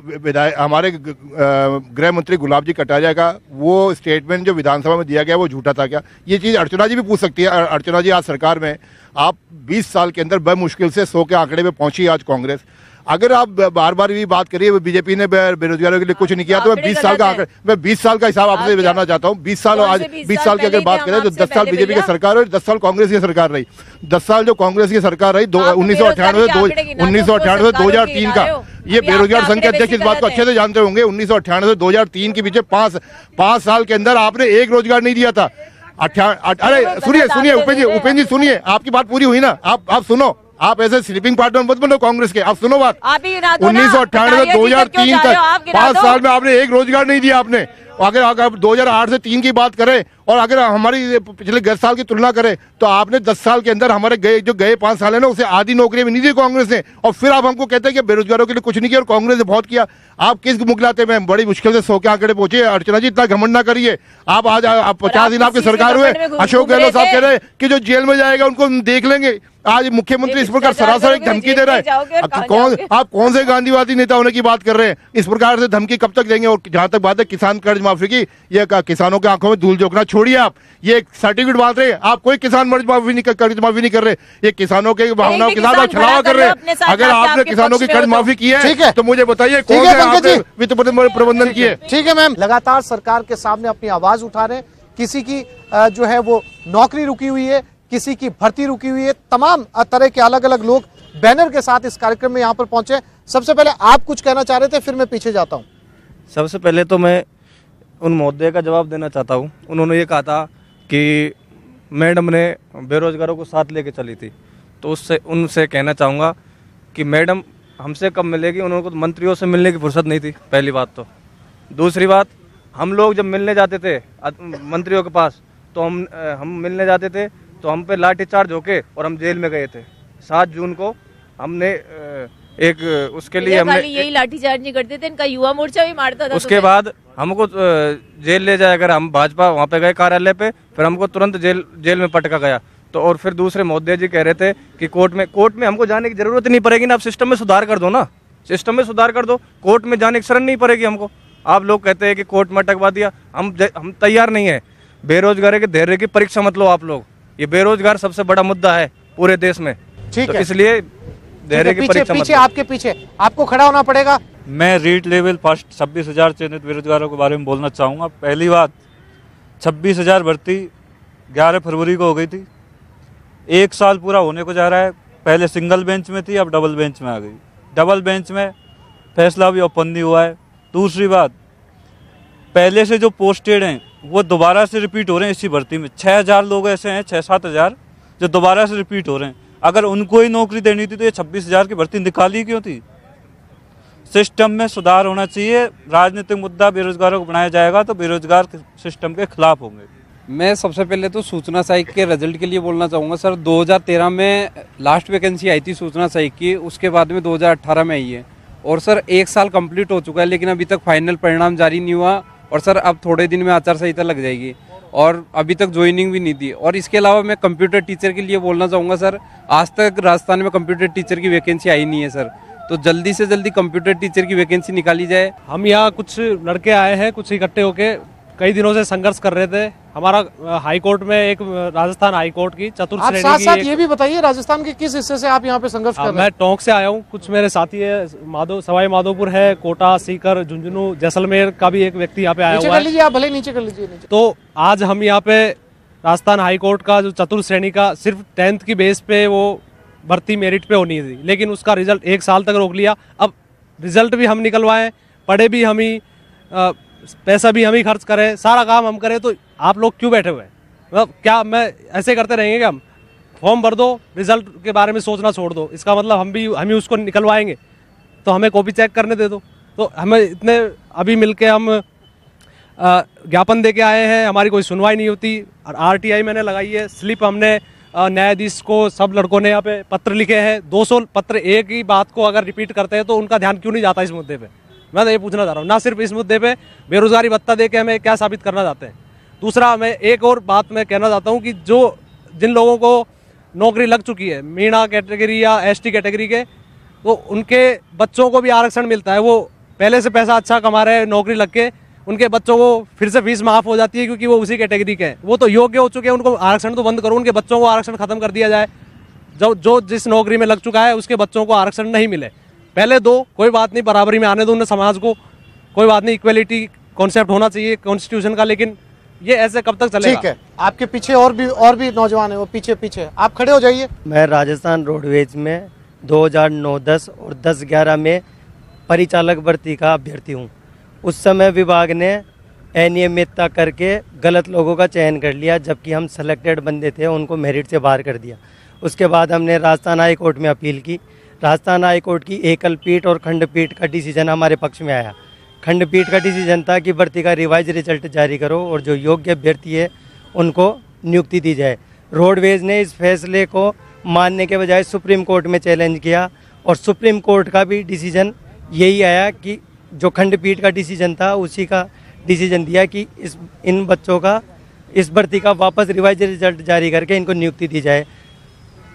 हमारे गृह मंत्री गुलाब जी कटारिया का वो स्टेटमेंट जो विधानसभा में दिया गया वो झूठा था क्या? ये चीज़ अर्चना जी भी पूछ सकती है। अर्चना जी, आज सरकार में आप 20 साल के अंदर बमुश्किल से 100 के आंकड़े पे पहुंची आज कांग्रेस। अगर आप बार बार भी बात करिए बीजेपी ने बेरोजगारों के लिए कुछ नहीं किया, तो मैं 20 साल का आंकड़ा, मैं 20 साल का हिसाब आपसे जानना चाहता हूँ। 20 साल, आज 20 साल की अगर बात करें तो 10 साल बीजेपी की सरकार रही, 10 साल कांग्रेस की सरकार रही। 10 साल जो कांग्रेस की सरकार रही, 1998 से 2003 का, ये बेरोजगार संघ के अध्यक्ष इस बात को अच्छे से जानते होंगे। 1998 से 2003 के पीछे 5 साल के अंदर आपने एक रोजगार नहीं दिया था। अरे सुनिए उपेन जी सुनिए, आपकी बात पूरी हुई ना, आप सुनो, आप ऐसे स्लीपिंग पार्टनर मत बनो कांग्रेस के। आप सुनो बात, 1998 से 2003 तक 5 साल में आपने एक रोजगार नहीं दिया आपने। अगर 2008 से 3 की बात करें, और अगर हमारी पिछले 10 साल की तुलना करें, तो आपने 10 साल के अंदर हमारे गए 5 साल है ना, उसे आधी नौकरी भी नहीं दी कांग्रेस ने, और फिर आप हमको कहते हैं कि बेरोजगारों के लिए कुछ नहीं किया और कांग्रेस ने बहुत किया। आप किस मुखलाते में बड़ी मुश्किल से 100 के आंकड़े पहुंचे। अर्चना जी, इतना घमंड ना करिए। आप आज 50 दिन आपकी सरकार हुए, अशोक गहलोत साहब कह रहे हैं कि जो जेल में जाएगा उनको देख लेंगे। आज मुख्यमंत्री इस प्रकार सरासर एक धमकी दे रहा है। आप कौन से गांधीवादी नेता होने की बात कर रहे हैं? इस प्रकार से धमकी कब तक देंगे? और जहां तक बात है किसान कर्ज माफी की, ये किसानों के आंखों में धूल झोंकना छोड़िए। आप ये सर्टिफिकेट बांट रहे हैं, आप कोई किसान कर्ज माफी नहीं कर रहे, ये किसानों के भावनाओं के साथ आप छलावा कर रहे हैं। अगर आपने किसानों की कर्ज माफी की है तो मुझे बताइए कौन से वित्त प्रबंधन की है? ठीक है मैम, लगातार सरकार के सामने अपनी आवाज उठा रहे हैं, किसी की जो है वो नौकरी रुकी हुई है, किसी की भर्ती रुकी हुई है। तमाम तरह के अलग अलग लोग बैनर के साथ इस कार्यक्रम में यहाँ पर पहुंचे। सबसे पहले आप कुछ कहना चाह रहे थे, फिर मैं पीछे जाता हूँ। सबसे पहले तो मैं उन महोदय का जवाब देना चाहता हूँ। उन्होंने ये कहा था कि मैडम ने बेरोजगारों को साथ लेके चली थी, तो उससे उनसे कहना चाहूँगा कि मैडम हमसे कब मिलेगी, उनको मंत्रियों से मिलने की फुर्सत नहीं थी, पहली बात तो। दूसरी बात, हम लोग जब मिलने जाते थे मंत्रियों के पास, तो हम मिलने जाते थे तो हम पे लाठीचार्ज होके और हम जेल में गए थे। 7 जून को हमने एक उसके लिए हमने यही लाठीचार्ज नहीं करते थे, इनका युवा मोर्चा भी मारता था। उसके बाद हमको जेल ले जाया, अगर हम भाजपा वहाँ पे गए कार्यालय पे, फिर हमको तुरंत जेल में पटका गया। तो और फिर दूसरे महोदय जी कह रहे थे कि कोर्ट में हमको जाने की जरूरत नहीं पड़ेगी ना, आप सिस्टम में सुधार कर दो ना, सिस्टम में सुधार कर दो, कोर्ट में जाने की शरण नहीं पड़ेगी हमको। आप लोग कहते हैं कि कोर्ट में अटकवा दिया, हम तैयार नहीं है। बेरोजगारी के धैर्य की परीक्षा मत लो आप लोग, ये बेरोजगार सबसे बड़ा मुद्दा है पूरे देश में। ठीक है, इसलिए धैर्य की परीक्षा मत लो। आपके पीछे आपको खड़ा होना पड़ेगा। मैं रीट लेवल फर्स्ट 26,000 चयनित बेरोजगारों के बारे में बोलना चाहूँगा। पहली बात, 26,000 भर्ती 11 फरवरी को हो गई थी, 1 साल पूरा होने को जा रहा है। पहले सिंगल बेंच में थी, अब डबल बेंच में आ गई। डबल बेंच में फैसला भी ओपन नहीं हुआ है। दूसरी बात, पहले से जो पोस्टेड हैं वो दोबारा से रिपीट हो रहे हैं इसी भर्ती में। 6,000 लोग ऐसे हैं, 6-7 हज़ार जो दोबारा से रिपीट हो रहे हैं। अगर उनको ही नौकरी देनी थी तो ये 26,000 की भर्ती निकाली क्यों थी? सिस्टम में सुधार होना चाहिए। राजनीतिक मुद्दा बेरोजगारों को बनाया जाएगा तो बेरोजगार सिस्टम के खिलाफ होंगे। मैं सबसे पहले तो सूचना सहायक के रिजल्ट के लिए बोलना चाहूँगा। सर 2013 में लास्ट वैकेंसी आई थी सूचना सहायक की, उसके बाद में 2018 में आई है। और सर 1 साल कंप्लीट हो चुका है, लेकिन अभी तक फाइनल परिणाम जारी नहीं हुआ। और सर अब थोड़े दिन में आचार संहिता लग जाएगी और अभी तक ज्वाइनिंग भी नहीं दी। और इसके अलावा मैं कंप्यूटर टीचर के लिए बोलना चाहूँगा। सर आज तक राजस्थान में कंप्यूटर टीचर की वैकेंसी आई नहीं है सर, तो जल्दी से जल्दी कंप्यूटर टीचर की वैकेंसी निकाली जाए। हम यहाँ कुछ लड़के आए हैं, कुछ इकट्ठे होके कई दिनों से संघर्ष कर रहे थे। हमारा हाई कोर्ट में एक राजस्थान हाई कोर्ट की चतुर्थ श्रेणी की। साथ ये भी बताइए, राजस्थान के किस हिस्से से आप यहाँ पे संघर्ष कर रहे हैं? मैं टोंक से आया हूँ, कुछ मेरे साथी है, सवाई माधोपुर है, कोटा, सीकर, झुंझुनू, जैसलमेर का भी एक व्यक्ति यहाँ पे आया हुआ है। आप भले नीचे कर लीजिए। तो आज हम यहाँ पे राजस्थान हाई कोर्ट का जो चतुर्थ श्रेणी का सिर्फ 10th की बेस पे वो भर्ती मेरिट पे होनी थी, लेकिन उसका रिजल्ट 1 साल तक रोक लिया। अब रिजल्ट भी हम निकलवाएं, पढ़े भी हम ही, पैसा भी हम ही खर्च करें, सारा काम हम करें, तो आप लोग क्यों बैठे हुए हैं? मतलब क्या मैं ऐसे करते रहेंगे क्या? हम फॉर्म भर दो, रिजल्ट के बारे में सोचना छोड़ दो, इसका मतलब हम ही उसको निकलवाएंगे, तो हमें कॉपी चेक करने दे दो। तो हमें इतने अभी मिलके हम ज्ञापन दे के आए हैं, हमारी कोई सुनवाई नहीं होती। और RTI मैंने लगाई है, स्लिप हमने न्यायाधीश को, सब लड़कों ने यहाँ पे पत्र लिखे हैं, 200 पत्र एक ही बात को अगर रिपीट करते हैं तो उनका ध्यान क्यों नहीं जाता इस मुद्दे पे? मैं तो ये पूछना चाह रहा हूँ। ना सिर्फ इस मुद्दे पे, बेरोजगारी भत्ता दे के हमें क्या साबित करना चाहते हैं? दूसरा, मैं एक और बात मैं कहना चाहता हूँ कि जिन लोगों को नौकरी लग चुकी है, मीणा कैटेगरी या ST कैटेगरी के, तो उनके बच्चों को भी आरक्षण मिलता है। वो पहले से पैसा अच्छा कमा रहे हैं, नौकरी लग के उनके बच्चों को फिर से फीस माफ हो जाती है क्योंकि वो उसी कैटेगरी के हैं। वो तो योग्य हो चुके हैं, उनको आरक्षण तो बंद करो, उनके बच्चों को आरक्षण खत्म कर दिया जाए। जो जिस नौकरी में लग चुका है उसके बच्चों को आरक्षण नहीं मिले, पहले दो, कोई बात नहीं, बराबरी में आने दो उन्हें समाज को, कोई बात नहीं, इक्वलिटी कॉन्सेप्ट होना चाहिए कॉन्स्टिट्यूशन का, लेकिन ये ऐसे कब तक चलेगा? ठीक है, आपके पीछे और भी नौजवान है, वो पीछे आप खड़े हो जाइए। मैं राजस्थान रोडवेज में 2009-10 और 10-11 में परिचालक भर्ती का अभ्यर्थी हूँ। उस समय विभाग ने अनियमितता करके गलत लोगों का चयन कर लिया, जबकि हम सेलेक्टेड बंदे थे, उनको मेरिट से बाहर कर दिया। उसके बाद हमने राजस्थान हाई कोर्ट में अपील की। राजस्थान हाई कोर्ट की एकल पीठ और खंडपीठ का डिसीजन हमारे पक्ष में आया। खंडपीठ का डिसीजन था कि भर्ती का रिवाइज रिजल्ट जारी करो और जो योग्य अभ्यर्थी है उनको नियुक्ति दी जाए। रोडवेज ने इस फैसले को मानने के बजाय सुप्रीम कोर्ट में चैलेंज किया और सुप्रीम कोर्ट का भी डिसीजन यही आया कि जो खंडपीठ का डिसीजन था उसी का डिसीजन दिया कि इन बच्चों का इस भर्ती का वापस रिवाइज रिजल्ट जारी करके इनको नियुक्ति दी जाए।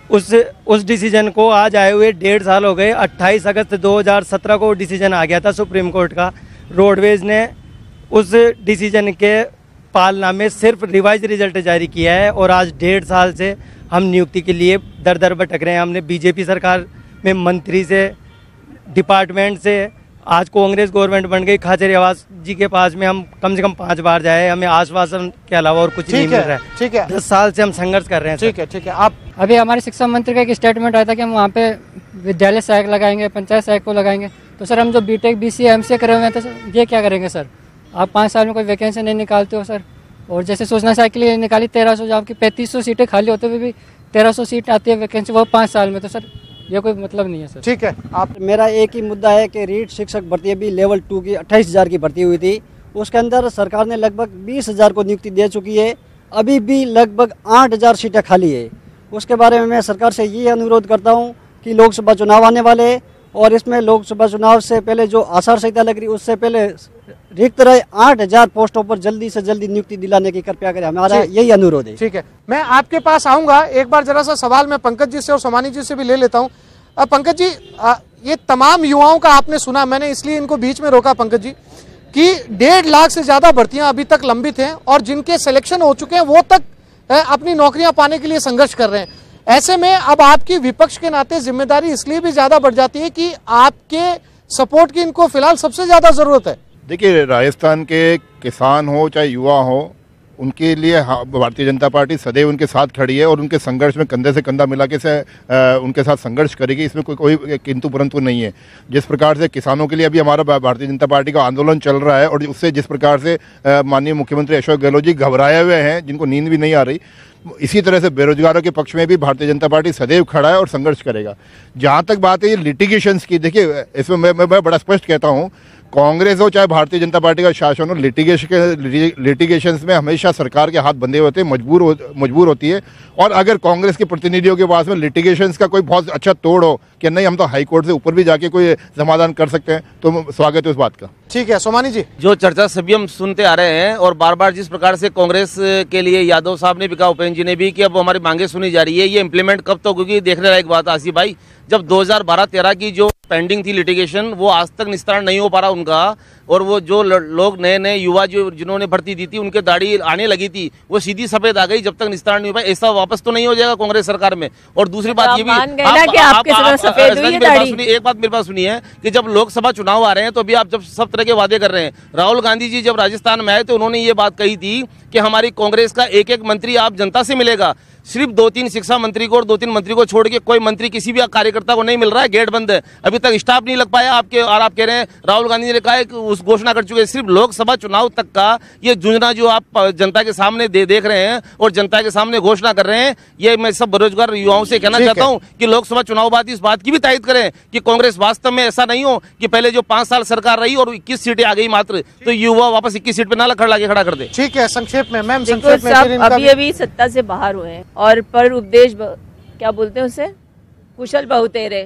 उस डिसीजन को आज आए हुए 1.5 साल हो गए। 28 अगस्त 2017 को डिसीजन आ गया था सुप्रीम कोर्ट का। रोडवेज ने उस डिसीजन के पालना में सिर्फ रिवाइज रिजल्ट जारी किया है और आज 1.5 साल से हम नियुक्ति के लिए दर दर भटक रहे हैं। हमने बीजेपी सरकार में मंत्री से, डिपार्टमेंट से, आज कांग्रेस गवर्नमेंट बन गई, खाचरियावास जी के पास में हम कम से कम 5 बार जाए, हमें आश्वासन के अलावा और कुछ नहीं मिल रहा है। ठीक है, 10 साल से हम संघर्ष कर रहे हैं। ठीक है। आप अभी हमारे शिक्षा मंत्री का एक स्टेटमेंट आया था कि हम वहाँ पे विद्यालय सहायक लगाएंगे, पंचायत सहायक को लगाएंगे। तो सर हम जो बीटेक BCA MCA करे हुए हैं तो सर ये क्या करेंगे सर? आप 5 साल में कोई वैकेंसी नहीं निकालते हो सर। और जैसे सूचना सहायक के लिए निकाली 1300, आपकी 3500 सीटें खाली होते हुए भी 1300 सीट आती है वैकेंसी, वो 5 साल में। तो सर ये कोई मतलब नहीं है सर। ठीक है। आप मेरा एक ही मुद्दा है कि रीट शिक्षक भर्ती अभी लेवल 2 की 28,000 की भर्ती हुई थी, उसके अंदर सरकार ने लगभग 20,000 को नियुक्ति दे चुकी है, अभी भी लगभग 8,000 सीटें खाली है। उसके बारे में मैं सरकार से ये अनुरोध करता हूँ कि लोकसभा चुनाव आने वाले और इसमें लोकसभा चुनाव से पहले जो आचार संहिता लग रही उससे पहले रिक्त रहे 8,000 पोस्टों पर जल्दी से जल्दी नियुक्ति दिलाने की कृपया करें, हमारा यही अनुरोध है। ठीक है, मैं आपके पास आऊंगा। एक बार जरा सा सवाल मैं पंकज जी से और सोमानी जी से भी ले लेता हूं। पंकज जी, ये तमाम युवाओं का आपने सुना, मैंने इसलिए इनको बीच में रोका पंकज जी कि 1.5 लाख से ज्यादा भर्तियां अभी तक लंबित हैं और जिनके सिलेक्शन हो चुके हैं वो तक अपनी नौकरियां पाने के लिए संघर्ष कर रहे हैं। ऐसे में अब आपकी विपक्ष के नाते जिम्मेदारी इसलिए भी ज्यादा बढ़ जाती है कि आपके सपोर्ट की इनको फिलहाल सबसे ज्यादा जरूरत है। देखिए, राजस्थान के किसान हो चाहे युवा हो, उनके लिए भारतीय जनता पार्टी सदैव उनके साथ खड़ी है और उनके संघर्ष में कंधे से कंधा मिला के उनके साथ संघर्ष करेगी। इसमें कोई किंतु परंतु नहीं है। जिस प्रकार से किसानों के लिए अभी हमारा भारतीय जनता पार्टी का आंदोलन चल रहा है और उससे जिस प्रकार से माननीय मुख्यमंत्री अशोक गहलोत जी घबराए हुए हैं, जिनको नींद भी नहीं आ रही, इसी तरह से बेरोजगारों के पक्ष में भी भारतीय जनता पार्टी सदैव खड़ा है और संघर्ष करेगा। जहाँ तक बात है ये लिटिगेशंस की, देखिए इसमें मैं बड़ा स्पष्ट कहता हूँ, कांग्रेस हो चाहे भारतीय जनता पार्टी का शासन हो, लिटिगेशंस में हमेशा सरकार के हाथ बंधे होते हैं, मजबूर होती है। और अगर कांग्रेस के प्रतिनिधियों के पास में लिटिगेशंस का कोई बहुत अच्छा तोड़ हो कि नहीं हम तो हाई कोर्ट से ऊपर भी जाके कोई समाधान कर सकते हैं, तो स्वागत है उस बात का। ठीक है, सोमानी जी। जो चर्चा सभी हम सुनते आ रहे हैं और बार बार जिस प्रकार से कांग्रेस के लिए यादव साहब ने भी कहा, उपेंद्र जी ने भी, कि अब हमारी मांगे सुनी जा रही है, ये इम्प्लीमेंट कब तक होगी देखने लायक बात। आसिफ भाई, जब 2012-13 की जो पेंडिंग थी लिटिगेशन, वो आज तक निस्तारण नहीं हो पा रहा उनका, और वो जो लोग नए युवा जिन्होंने भर्ती दी थी उनके दाढ़ी आने लगी थी, वो सीधी सफेद आ गई। जब तक निस्तारण नहीं हो पाया, ऐसा वापस तो नहीं हो जाएगा कांग्रेस सरकार में। और दूसरी बात ये भी, एक बात मेरे पास सुनिए कि जब लोकसभा चुनाव आ रहे हैं तो अभी आप जब सब तरह के वादे कर रहे हैं, राहुल गांधी जी जब राजस्थान में आए तो उन्होंने ये बात कही थी कि हमारी कांग्रेस का एक मंत्री आप जनता से मिलेगा। सिर्फ 2-3 शिक्षा मंत्री को और 2-3 मंत्री को छोड़ के कोई मंत्री किसी भी कार्यकर्ता को नहीं मिल रहा है, गेट बंद है, अभी तक स्टाफ नहीं लग पाया आपके। और आप कह रहे हैं राहुल गांधी ने कहा है कि उस घोषणा कर चुके हैं। सिर्फ लोकसभा चुनाव तक का ये जूझना जो आप जनता के सामने देख रहे हैं और जनता के सामने घोषणा कर रहे हैं, ये मैं सब बेरोजगार युवाओं से कहना चाहता हूं कि लोकसभा चुनाव बाद इस बात की भी तायद करें कि कांग्रेस वास्तव में ऐसा नहीं हो कि पहले जो 5 साल सरकार रही और 21 सीटें आ गई मात्र, तो युवा वापस 21 सीट पे ना खड़ा कर दे। ठीक है, संक्षेप में मैम, अभी सत्ता से बाहर हुए हैं और पर उपदेश क्या बोलते हैं उसे, कुशल बहुतेरे,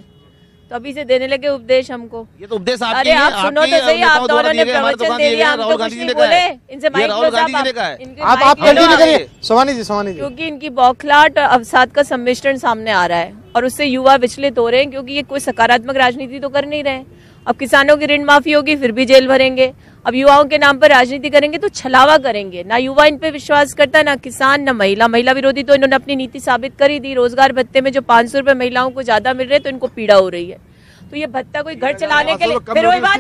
तो अभी से देने लगे उपदेश हमको। ये तो उपदेश आपकी अरे आप सुनो तो सही, आप दोनों ने प्रवचन दे दिया, हम तो कुछ नहीं बोले। इनसे माइक आप कंटिन्यू करिए सोमानी जी। क्योंकि इनकी बौखलाहट और अवसाद का सम्मिश्रण सामने आ रहा है और उससे युवा विचलित हो रहे हैं, क्योंकि ये कोई सकारात्मक राजनीति तो कर नहीं रहे। अब किसानों की ऋण माफी होगी फिर भी जेल भरेंगे, अब युवाओं के नाम पर राजनीति करेंगे तो छलावा करेंगे। ना युवा इन पे विश्वास करता, ना किसान, ना महिला विरोधी तो इन्होंने अपनी नीति साबित कर ही दी। रोजगार भत्ते में जो 500 रुपए महिलाओं को ज्यादा मिल रहे तो इनको पीड़ा हो रही है। तो ये भत्ता कोई घर चलाने के लिए, फिर वही बात,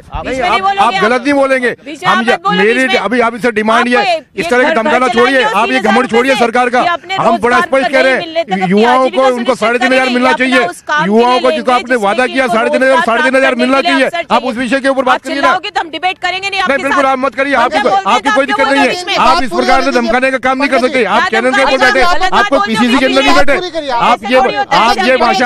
आप गलत नहीं बोलेंगे। हम मेरी अभी आप इससे डिमांड है, इस तरह की धमकाना छोड़िए, आप ये घमंड छोड़िए सरकार का। हम बड़ा स्पष्ट कह रहे हैं, युवाओं को उनको 3,500 मिलना चाहिए। युवाओं को जिसको आपने वादा किया 3,500 मिलना चाहिए। आप उस विषय के ऊपर बात करिए ना। हम डिबेट करेंगे नहीं, बिल्कुल आप मत करिए, आपकी कोई दिक्कत नहीं है। आप इस प्रकार से धमकाने का काम नहीं कर सकते। आप चैनल के ऊपर बैठे, आप कोई पीसीसी के अंदर नहीं बैठे।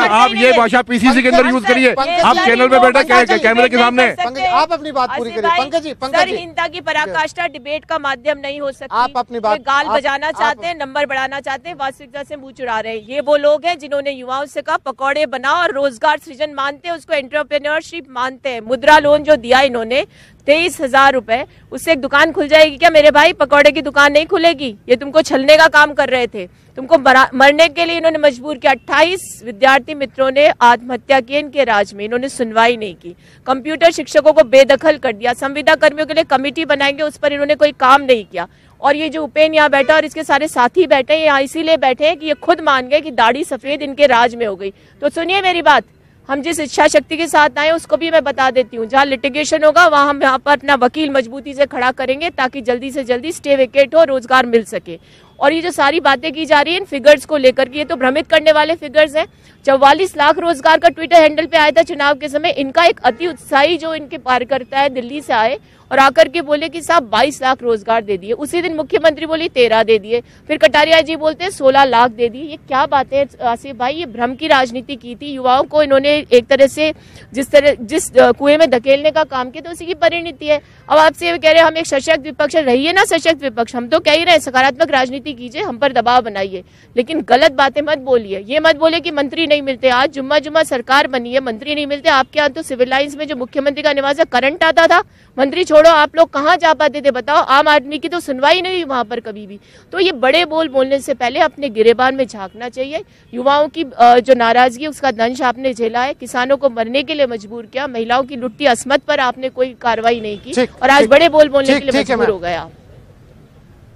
आप ये भाषा पीसीसी के अंदर यूज करिए। आप चैनल पे बैठे कैमरे के सामने। आप अपनी बात पूरी करिए पंकज जी। हिंसा की पराकाष्ठा डिबेट का माध्यम नहीं हो सकती। आप अपनी बात, गाल बजाना चाहते हैं, नंबर बढ़ाना चाहते हैं, वास्तविकता से मुंह चुरा रहे हैं। ये वो लोग हैं जिन्होंने युवाओं से कहा पकौड़े बनाओ और रोजगार सृजन मानते हैं, उसको एंटरप्रेन्योरशिप मानते हैं। मुद्रा लोन जो दिया इन्होंने 23,000 रुपए, उससे एक दुकान खुल जाएगी क्या मेरे भाई? पकौड़े की दुकान नहीं खुलेगी। ये तुमको छलने का काम कर रहे थे, तुमको मरने के लिए इन्होंने मजबूर किया। 28 विद्यार्थी मित्रों ने आत्महत्या की इनके राज में, इन्होंने सुनवाई नहीं की। कंप्यूटर शिक्षकों को बेदखल कर दिया। संविदा कर्मियों के लिए कमेटी बनाएंगे, उस पर इन्होंने कोई काम नहीं किया। और ये जो उपेन यहाँ बैठा और इसके सारे साथी बैठे हैं यहाँ इसीलिए बैठे हैं कि ये खुद मान गए कि दाढ़ी सफेद इनके राज में हो गई। तो सुनिए मेरी बात, हम जिस इच्छा शक्ति के साथ आए उसको भी मैं बता देती हूँ। जहाँ लिटिगेशन होगा वहाँ हम यहाँ पर अपना वकील मजबूती से खड़ा करेंगे ताकि जल्दी से जल्दी स्टे वेकेट हो, रोजगार मिल सके। और ये जो सारी बातें की जा रही है इन फिगर्स को लेकर के, ये तो भ्रमित करने वाले फिगर्स हैं। 44 लाख रोजगार का ट्विटर हैंडल पे आया था चुनाव के समय। इनका एक अति उत्साही जो इनके कार्यकर्ता है दिल्ली से आए और आकर के बोले कि साहब 22 लाख रोजगार दे दिए। उसी दिन मुख्यमंत्री बोली 13 दे दिए, फिर कटारिया जी बोलते हैं 16 लाख दे दिए। ये क्या बात है आसिफ भाई? ये भ्रम की राजनीति की थी। युवाओं को इन्होंने एक तरह से जिस कुएं में धकेलने का काम किया तो उसी की परिणति है। अब आपसे ये कह रहे हैं हम एक सशक्त विपक्ष, रहिए ना सशक्त विपक्ष। हम तो कह ही रहे हैं सकारात्मक राजनीति कीजिए, हम पर दबाव बनाइए, लेकिन गलत बातें मत बोलिए। ये मत बोले कि मंत्री नहीं मिलते। आज जुम्मा सरकार बनी है, मंत्री नहीं मिलते। आपके यहाँ तो सिविल लाइंस में जो मुख्यमंत्री का निवास है करंट आता था। मंत्री छोड़ो, आप लोग कहाँ जा पाते थे बताओ? आम आदमी की तो सुनवाई नहीं हुई वहां पर कभी भी। तो ये बड़े बोल बोलने से पहले अपने गिरेबान में झांकना चाहिए। युवाओं की जो नाराजगी उसका दंश आपने झेला है, किसानों को मरने के लिए मजबूर किया, महिलाओं की लुट्टी असमत पर आपने कोई कार्रवाई नहीं की और आज बड़े बोल बोलने के लिए मजबूर हो गया।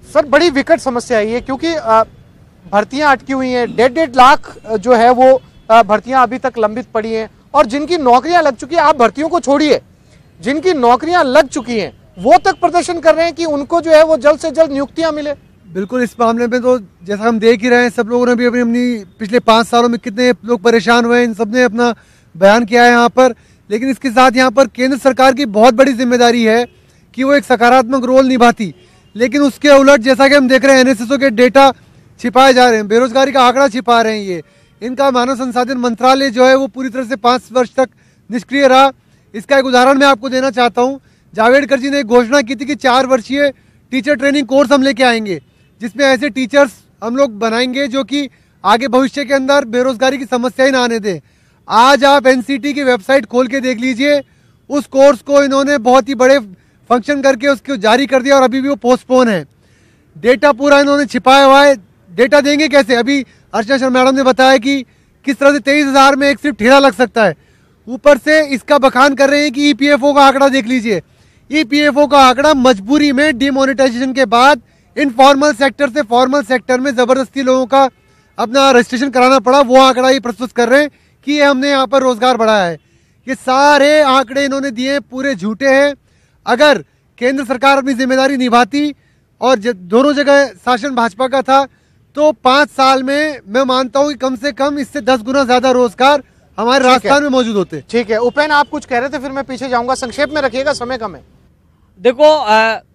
सर बड़ी विकट समस्या है ये, क्योंकि भर्तियां अटकी हुई हैं। 1.5 लाख जो है वो भर्तियां अभी तक लंबित पड़ी हैं और जिनकी नौकरियां लग चुकी है, आप भर्तियों को छोड़िए, जिनकी नौकरियां लग चुकी हैं वो तक प्रदर्शन कर रहे हैं कि उनको जो है वो जल्द से जल्द नियुक्तियां मिले। बिल्कुल, इस मामले में तो जैसा हम देख ही रहे हैं, सब लोगों ने भी अपनी पिछले 5 सालों में कितने लोग परेशान हुए, इन सब ने अपना बयान किया है यहाँ पर। लेकिन इसके साथ यहाँ पर केंद्र सरकार की बहुत बड़ी जिम्मेदारी है कि वो एक सकारात्मक रोल निभाती। लेकिन उसके उलट जैसा कि हम देख रहे हैं NSSO के डेटा छिपाए जा रहे हैं, बेरोजगारी का आंकड़ा छिपा रहे हैं। ये इनका मानव संसाधन मंत्रालय जो है वो पूरी तरह से 5 वर्ष तक निष्क्रिय रहा। इसका एक उदाहरण मैं आपको देना चाहता हूँ। जावड़ेकर जी ने एक घोषणा की थी कि 4 वर्षीय टीचर ट्रेनिंग कोर्स हम लेके आएंगे, जिसमें ऐसे टीचर्स हम लोग बनाएंगे जो कि आगे भविष्य के अंदर बेरोजगारी की समस्या ही ना आने दें। आज आप NCT की वेबसाइट खोल के देख लीजिए, उस कोर्स को इन्होंने बहुत ही बड़े फंक्शन करके उसको जारी कर दिया और अभी भी वो पोस्टपोन है। डेटा पूरा इन्होंने छिपाया हुआ है। डेटा देंगे कैसे? अभी अर्चना शर्मा मैडम ने बताया कि किस तरह से 23,000 में एक सिर्फ ठेला लग सकता है। ऊपर से इसका बखान कर रहे हैं कि EPFO का आंकड़ा देख लीजिए। EPFO का आंकड़ा मजबूरी में डिमोनेटाइजेशन के बाद इनफॉर्मल सेक्टर से फॉर्मल सेक्टर में जबरदस्ती लोगों का अपना रजिस्ट्रेशन कराना पड़ा, वो आंकड़ा ही प्रस्तुत कर रहे हैं कि ये हमने यहाँ पर रोजगार बढ़ाया है। ये सारे आंकड़े इन्होंने दिए पूरे झूठे हैं। अगर केंद्र सरकार अपनी जिम्मेदारी निभाती और दोनों जगह शासन भाजपा का था तो 5 साल में मैं मानता हूँ कि कम से कम इससे 10 गुना ज्यादा रोजगार हमारे राजस्थान में मौजूद होते। ठीक है, उपेन आप कुछ कह रहे थे, फिर मैं पीछे जाऊंगा, संक्षेप में रखिएगा, समय कम है। देखो,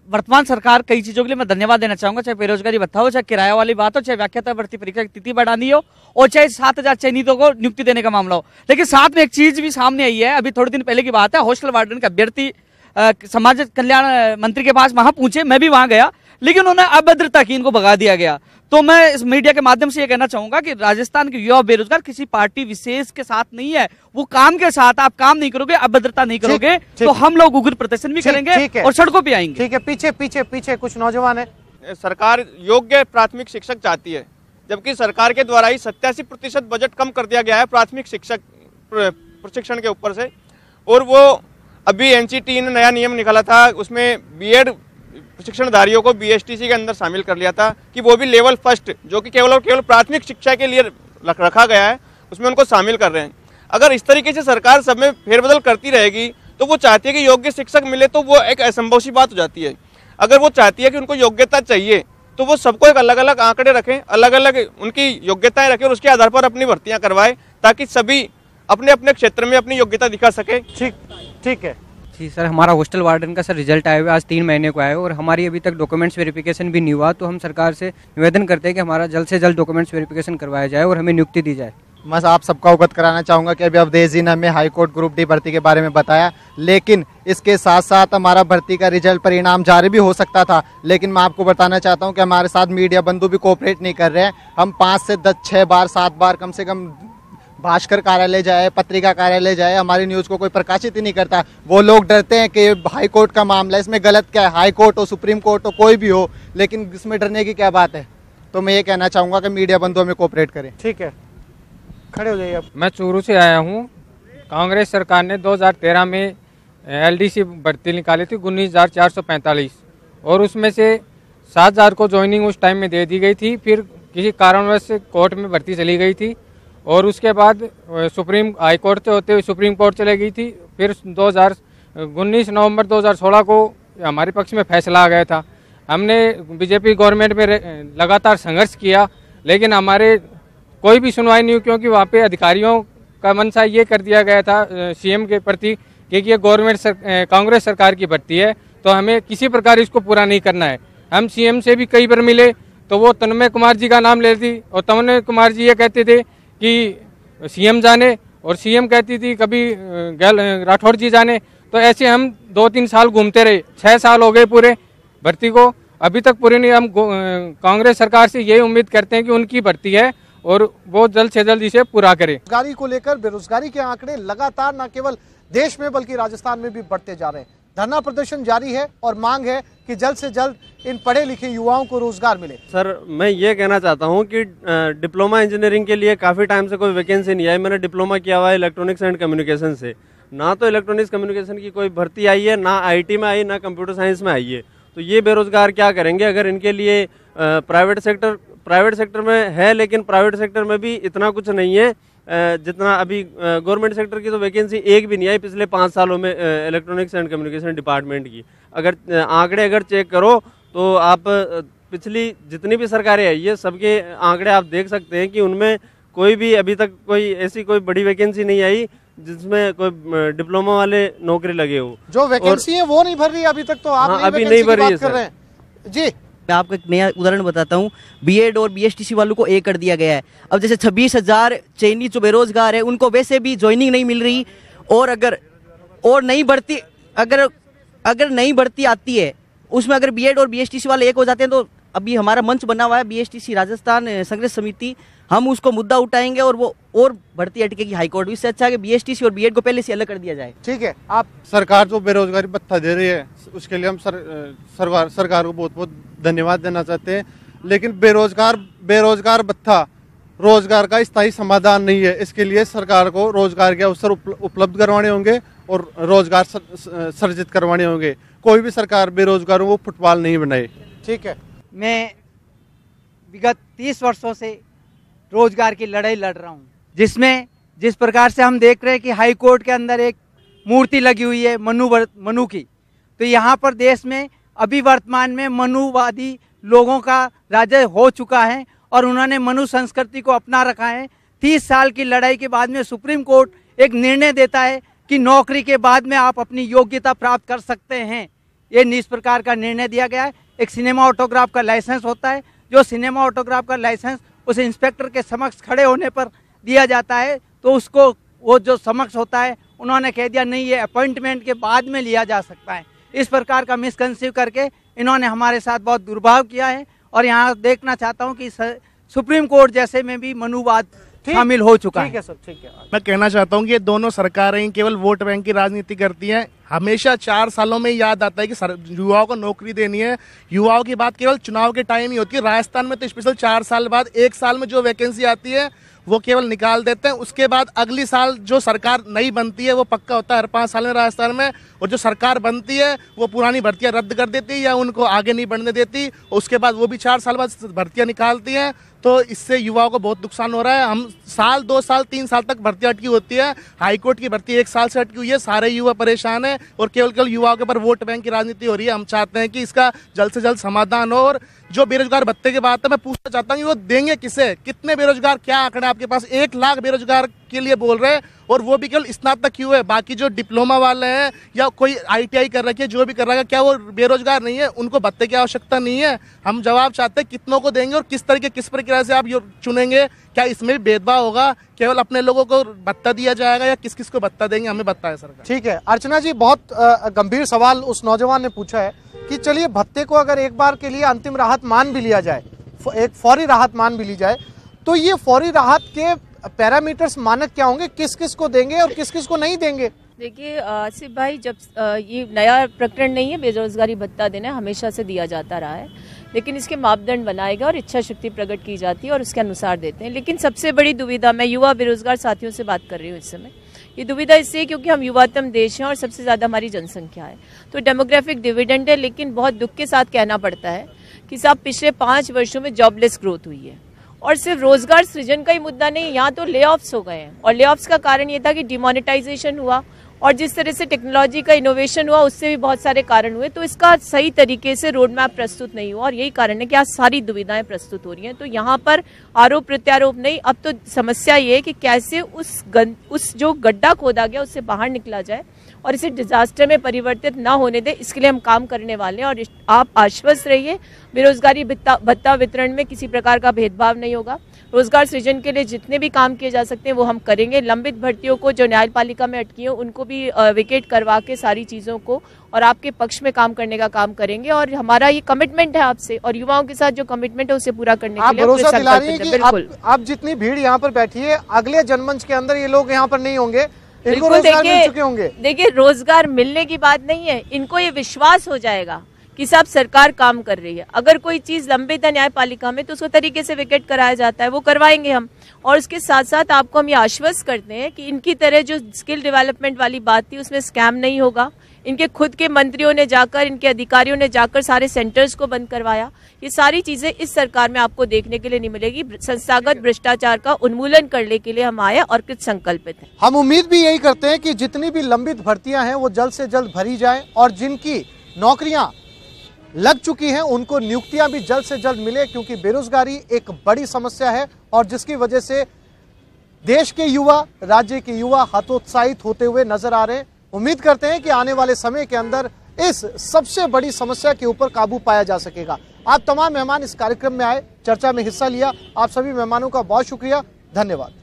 वर्तमान सरकार कई चीजों के लिए मैं धन्यवाद देना चाहूंगा, चाहे बेरोजगारी भत्ता हो, चाहे किराया वाली बात हो, चाहे व्याख्याता भर्ती परीक्षा की तिथि बढ़ानी हो और चाहे 7,000 चयनितों को नियुक्ति देने का मामला हो। लेकिन साथ में एक चीज भी सामने आई है, अभी थोड़े दिन पहले की बात है, हॉस्टल वार्डन का अभ्यर्थी समाज कल्याण मंत्री के पास वहां पहुंचे, मैं भी वहां गया, लेकिन उन्होंने अभद्रता की, इनको भगा दिया गया। तो मैं इस मीडिया के माध्यम से ये कहना चाहूंगा कि राजस्थान के युवा बेरोजगार किसी पार्टी विशेष के साथ नहीं है, वो काम के साथ, आप काम नहीं करोगे, अभद्रता नहीं करोगे तो हम लोग उग्र प्रदर्शन भी करेंगे और सड़कों पे आएंगे। ठीक है, पीछे पीछे पीछे कुछ नौजवान है। सरकार योग्य प्राथमिक शिक्षक चाहती है, जबकि सरकार के द्वारा ही 87% बजट कम कर दिया गया है प्राथमिक शिक्षक प्रशिक्षण के ऊपर से। और वो अभी NCT ने नया नियम निकाला था, उसमें B.Ed प्रशिक्षणधारियों को BSTC के अंदर शामिल कर लिया था कि वो भी लेवल फर्स्ट, जो कि केवल प्राथमिक शिक्षा के लिए रखा गया है, उसमें उनको शामिल कर रहे हैं। अगर इस तरीके से सरकार सब में फेरबदल करती रहेगी तो वो चाहती है कि योग्य शिक्षक मिले, तो वो एक असंभव सी बात हो जाती है। अगर वो चाहती है कि उनको योग्यता चाहिए तो वो सबको एक अलग अलग आंकड़े रखें, अलग अलग उनकी योग्यताएं रखें और उसके आधार पर अपनी भर्तियां करवाएं, ताकि सभी अपने अपने क्षेत्र में अपनी योग्यता दिखा सके। ठीक है जी सर, हमारा हॉस्टल वार्डन का सर रिजल्ट आया हुआ आज 3 महीने को आया और हमारी अभी तक डॉक्यूमेंट्स वेरिफिकेशन भी नहीं हुआ। तो हम सरकार से निवेदन करते हैं कि हमारा जल्द से जल्द डॉक्यूमेंट्स वेरिफिकेशन करवाया जाए और हमें नियुक्ति दी जाए। मैं आप सबका अवगत कराना चाहूँगा कि अभी अवधेश जी ने हमें हाईकोर्ट ग्रुप डी भर्ती के बारे में बताया, लेकिन इसके साथ साथ हमारा भर्ती का रिजल्ट परिणाम जारी भी हो सकता था। लेकिन मैं आपको बताना चाहता हूँ कि हमारे साथ मीडिया बंधु भी कोऑपरेट नहीं कर रहे हैं। हम 5 से 6 बार 7 बार कम से कम भास्कर कार्यालय जाए, पत्रिका कार्यालय जाए, हमारी न्यूज़ को कोई प्रकाशित ही नहीं करता। वो लोग डरते हैं कि हाई कोर्ट का मामला है, इसमें गलत क्या है, हाई कोर्ट हो, सुप्रीम कोर्ट हो, कोई भी हो, लेकिन इसमें डरने की क्या बात है। तो मैं ये कहना चाहूँगा कि मीडिया बंधु हमें कोऑपरेट करें। ठीक है, खड़े हो जाइए आप। मैं चूरू से आया हूँ। कांग्रेस सरकार ने 2013 में LDC भर्ती निकाली थी 19,445 और उसमें से 7,000 को ज्वाइनिंग उस टाइम में दे दी गई थी। फिर किसी कारणवश कोर्ट में भर्ती चली गई थी और उसके बाद सुप्रीम हाई कोर्ट से होते हुए सुप्रीम कोर्ट चले गई थी। फिर 19 नवंबर 2016 को हमारे पक्ष में फैसला आ गया था। हमने बीजेपी गवर्नमेंट में लगातार संघर्ष किया, लेकिन हमारे कोई भी सुनवाई नहीं हुई, क्योंकि वहाँ पे अधिकारियों का मंशा ये कर दिया गया था सीएम के प्रति कि ये गवर्नमेंट कांग्रेस सरकार की भर्ती है, तो हमें किसी प्रकार इसको पूरा नहीं करना है। हम सीएम से भी कई बार मिले तो वो तन्मय कुमार जी का नाम लेती और तन्मय कुमार जी ये कहते थे कि सीएम जाने, और सीएम कहती थी कभी राठौर जी जाने। तो ऐसे हम 2-3 साल घूमते रहे, 6 साल हो गए पूरे भर्ती को, अभी तक पूरी नहीं। हम कांग्रेस सरकार से यही उम्मीद करते हैं कि उनकी भर्ती है और वो जल्द से जल्द इसे पूरा करे। बेरोजगारी को लेकर बेरोजगारी के आंकड़े लगातार न केवल देश में बल्कि राजस्थान में भी बढ़ते जा रहे हैं। धरना प्रदर्शन जारी है और मांग है कि जल्द से जल्द इन पढ़े लिखे युवाओं को रोजगार मिले। सर, मैं ये कहना चाहता हूँ कि डिप्लोमा इंजीनियरिंग के लिए काफ़ी टाइम से कोई वैकेंसी नहीं आई। मैंने डिप्लोमा किया हुआ है इलेक्ट्रॉनिक्स एंड कम्युनिकेशन से, ना तो इलेक्ट्रॉनिक्स कम्युनिकेशन की कोई भर्ती आई है, ना आईटी में आई, ना कंप्यूटर साइंस में आई है। तो ये बेरोजगार क्या करेंगे अगर इनके लिए प्राइवेट सेक्टर में है, लेकिन प्राइवेट सेक्टर में भी इतना कुछ नहीं है जितना अभी गवर्नमेंट सेक्टर की तो वैकेंसी एक भी नहीं आई पिछले 5 सालों में इलेक्ट्रॉनिक्स एंड कम्युनिकेशन डिपार्टमेंट की। अगर आंकड़े अगर चेक करो तो आप पिछली जितनी भी सरकारें आई है सबके आंकड़े आप देख सकते हैं कि उनमें कोई भी अभी तक कोई ऐसी कोई बड़ी वैकेंसी नहीं आई जिसमें कोई डिप्लोमा वाले नौकरी लगे हो। जो वैकेंसी है वो नहीं भर रही अभी तक, तो आप अभी नहीं भर रही है जी। मैं आपको एक नया उदाहरण बताता हूँ। बीएड और बीएसटीसी वालों को एक कर दिया गया है। अब जैसे 26,000 चयनित जो बेरोजगार है उनको वैसे भी ज्वाइनिंग नहीं मिल रही, और अगर नई भर्ती आती है उसमें अगर बीएड और बीएसटीसी वाले एक हो जाते हैं, तो अभी हमारा मंच बना हुआ है बीएसटीसी राजस्थान संघर्ष समिति, हम उसको मुद्दा उठाएंगे और वो और भर्ती अटकेगी हाईकोर्ट। इससे अच्छा है कि बीएसटीसी और बीएड को पहले से अलग कर दिया जाए। ठीक है। आप सरकार जो बेरोजगारी भत्ता दे रही है उसके लिए हम सरकार को बहुत बहुत धन्यवाद देना चाहते हैं, लेकिन बेरोजगार भत्ता रोजगार का स्थायी समाधान नहीं है। इसके लिए सरकार को रोजगार के अवसर उपलब्ध करवाने होंगे और रोजगार सर्जित करवाने होंगे। कोई भी सरकार बेरोजगारों को फुटबॉल नहीं बनाए। ठीक है। मैं विगत 30 वर्षों से रोजगार की लड़ाई लड़ रहा हूँ, जिसमें जिस प्रकार से हम देख रहे हैं कि हाई कोर्ट के अंदर एक मूर्ति लगी हुई है मनु की, तो यहाँ पर देश में अभी वर्तमान में मनुवादी लोगों का राज्य हो चुका है और उन्होंने मनु संस्कृति को अपना रखा है। 30 साल की लड़ाई के बाद में सुप्रीम कोर्ट एक निर्णय देता है कि नौकरी के बाद में आप अपनी योग्यता प्राप्त कर सकते हैं। ये इस प्रकार का निर्णय दिया गया है। एक सिनेमा ऑटोग्राफ का लाइसेंस होता है, जो सिनेमा ऑटोग्राफ का लाइसेंस उस इंस्पेक्टर के समक्ष खड़े होने पर दिया जाता है, तो उसको वो जो समक्ष होता है उन्होंने कह दिया नहीं, ये अपॉइंटमेंट के बाद में लिया जा सकता है। इस प्रकार का मिसकंसीव करके इन्होंने हमारे साथ बहुत दुर्भाव किया है और यहाँ देखना चाहता हूँ कि सुप्रीम कोर्ट जैसे में भी मनुवाद शामिल हो चुका है। ठीक है सर, ठीक है। मैं कहना चाहता हूँ कि ये दोनों सरकारें केवल वोट बैंक की राजनीति करती हैं। हमेशा 4 सालों में याद आता है कि युवाओं को नौकरी देनी है। युवाओं की बात केवल चुनाव के टाइम ही होती है। राजस्थान में तो स्पेशल 4 साल बाद 1 साल में जो वैकेंसी आती है वो केवल निकाल देते हैं। उसके बाद अगली साल जो सरकार नई बनती है वो पक्का होता है हर 5 साल में राजस्थान में, और जो सरकार बनती है वो पुरानी भर्तियां रद्द कर देती है या उनको आगे नहीं बढ़ने देती। उसके बाद वो भी 4 साल बाद भर्तियां निकालती हैं। तो इससे युवाओं को बहुत नुकसान हो रहा है। हम साल 2 साल 3 साल तक भर्ती अटकी होती है। हाईकोर्ट की भर्ती 1 साल से अटकी हुई है। सारे युवा परेशान है और केवल युवाओं के ऊपर वोट बैंक की राजनीति हो रही है। हम चाहते हैं कि इसका जल्द से जल्द समाधान हो। और जो बेरोजगार भत्ते की बात है, मैं पूछना चाहता हूँ कि वो देंगे किसे? कितने बेरोजगार, क्या आंकड़ा आपके पास? 1 लाख बेरोजगार के लिए बोल रहे हैं, और वो भी केवल स्नातक क्यों है? बाकी जो डिप्लोमा वाले हैं या कोई ITI कर रखी है, जो भी कर रहा है, क्या वो बेरोजगार नहीं है? उनको भत्ते की आवश्यकता नहीं है? हम जवाब चाहते हैं कितनों को देंगे और किस तरीके किस प्रक्रिया से आप चुनेंगे? क्या इसमें भी भेदभाव होगा? केवल अपने लोगों को भत्ता दिया जाएगा या किस किस को भत्ता देंगे? हमें बताएं सरकार। ठीक है अर्चना जी, बहुत गंभीर सवाल उस नौजवान ने पूछा है कि चलिए भत्ते को अगर एक बार के लिए अंतिम राहत मान भी लिया जाए, एक फौरी राहत मान भी ली जाए, तो ये फौरी राहत के पैरामीटर्स, मानक क्या होंगे? किस किस को देंगे और किस किस को नहीं देंगे? देखिए आसिफ भाई, जब ये नया प्रकरण नहीं है बेरोजगारी भत्ता देना, हमेशा से दिया जाता रहा है, लेकिन इसके मापदंड बनाए गए और इच्छा शक्ति प्रकट की जाती है और उसके अनुसार देते हैं। लेकिन सबसे बड़ी दुविधा, मैं युवा बेरोजगार साथियों से बात कर रही हूँ इस समय, ये दुविधा इससे क्योंकि हम युवातम देश हैं और सबसे ज़्यादा हमारी जनसंख्या है, तो डेमोग्राफिक डिविडेंड है। लेकिन बहुत दुख के साथ कहना पड़ता है कि साहब पिछले 5 वर्षों में जॉबलेस ग्रोथ हुई है और सिर्फ रोजगार सृजन का ही मुद्दा नहीं, यहाँ तो ले ऑफ्स हो गए हैं और ले ऑफ्स का कारण ये था कि डिमोनेटाइजेशन हुआ और जिस तरह से टेक्नोलॉजी का इनोवेशन हुआ उससे भी बहुत सारे कारण हुए, तो इसका सही तरीके से रोड मैप प्रस्तुत नहीं हुआ और यही कारण है कि आज सारी दुविधाएं प्रस्तुत हो रही हैं। तो यहाँ पर आरोप प्रत्यारोप नहीं, अब तो समस्या ये है कि कैसे उस जो गड्ढा खोदा गया उससे बाहर निकला जाए और इसे डिजास्टर में परिवर्तित ना होने दे, इसके लिए हम काम करने वाले हैं। और आप आश्वस्त रहिए, बेरोजगारी भत्ता वितरण में किसी प्रकार का भेदभाव नहीं होगा। रोजगार सृजन के लिए जितने भी काम किए जा सकते हैं वो हम करेंगे। लंबित भर्तियों को जो न्यायपालिका में अटकी हो उनको भी विकेट करवा के सारी चीज़ों को और आपके पक्ष में काम करने का काम करेंगे और हमारा ये कमिटमेंट है आपसे और युवाओं के साथ जो कमिटमेंट है उसे पूरा करने के लिए भरोसा दिला रही है कि आप जितनी भीड़ यहाँ पर बैठी है अगले जनमंच के अंदर ये लोग यहाँ पर नहीं होंगे, इनको रोजगार मिल चुके होंगे। देखिए, रोजगार मिलने की बात नहीं है, इनको ये विश्वास हो जाएगा कि सब सरकार काम कर रही है। अगर कोई चीज लंबित है न्यायपालिका में तो उसको तरीके से विकेट कराया जाता है, वो करवाएंगे हम। और उसके साथ साथ आपको हम ये आश्वस्त करते हैं कि इनकी तरह जो स्किल डेवलपमेंट वाली बात थी उसमें स्कैम नहीं होगा। इनके खुद के मंत्रियों ने जाकर, इनके अधिकारियों ने जाकर सारे सेंटर्स को बंद करवाया। ये सारी चीजें इस सरकार में आपको देखने के लिए नहीं मिलेगी। संस्थागत भ्रष्टाचार का उन्मूलन करने के लिए हम आए और कृत संकल्पित हैं। हम उम्मीद भी यही करते हैं कि जितनी भी लंबित भर्तियां हैं वो जल्द से जल्द भरी जाए और जिनकी नौकरियां लग चुकी हैं उनको नियुक्तियां भी जल्द से जल्द मिले, क्योंकि बेरोजगारी एक बड़ी समस्या है और जिसकी वजह से देश के युवा, राज्य के युवा हतोत्साहित होते हुए नजर आ रहे हैं। उम्मीद करते हैं कि आने वाले समय के अंदर इस सबसे बड़ी समस्या के ऊपर काबू पाया जा सकेगा। आप तमाम मेहमान इस कार्यक्रम में आए, चर्चा में हिस्सा लिया, आप सभी मेहमानों का बहुत शुक्रिया, धन्यवाद।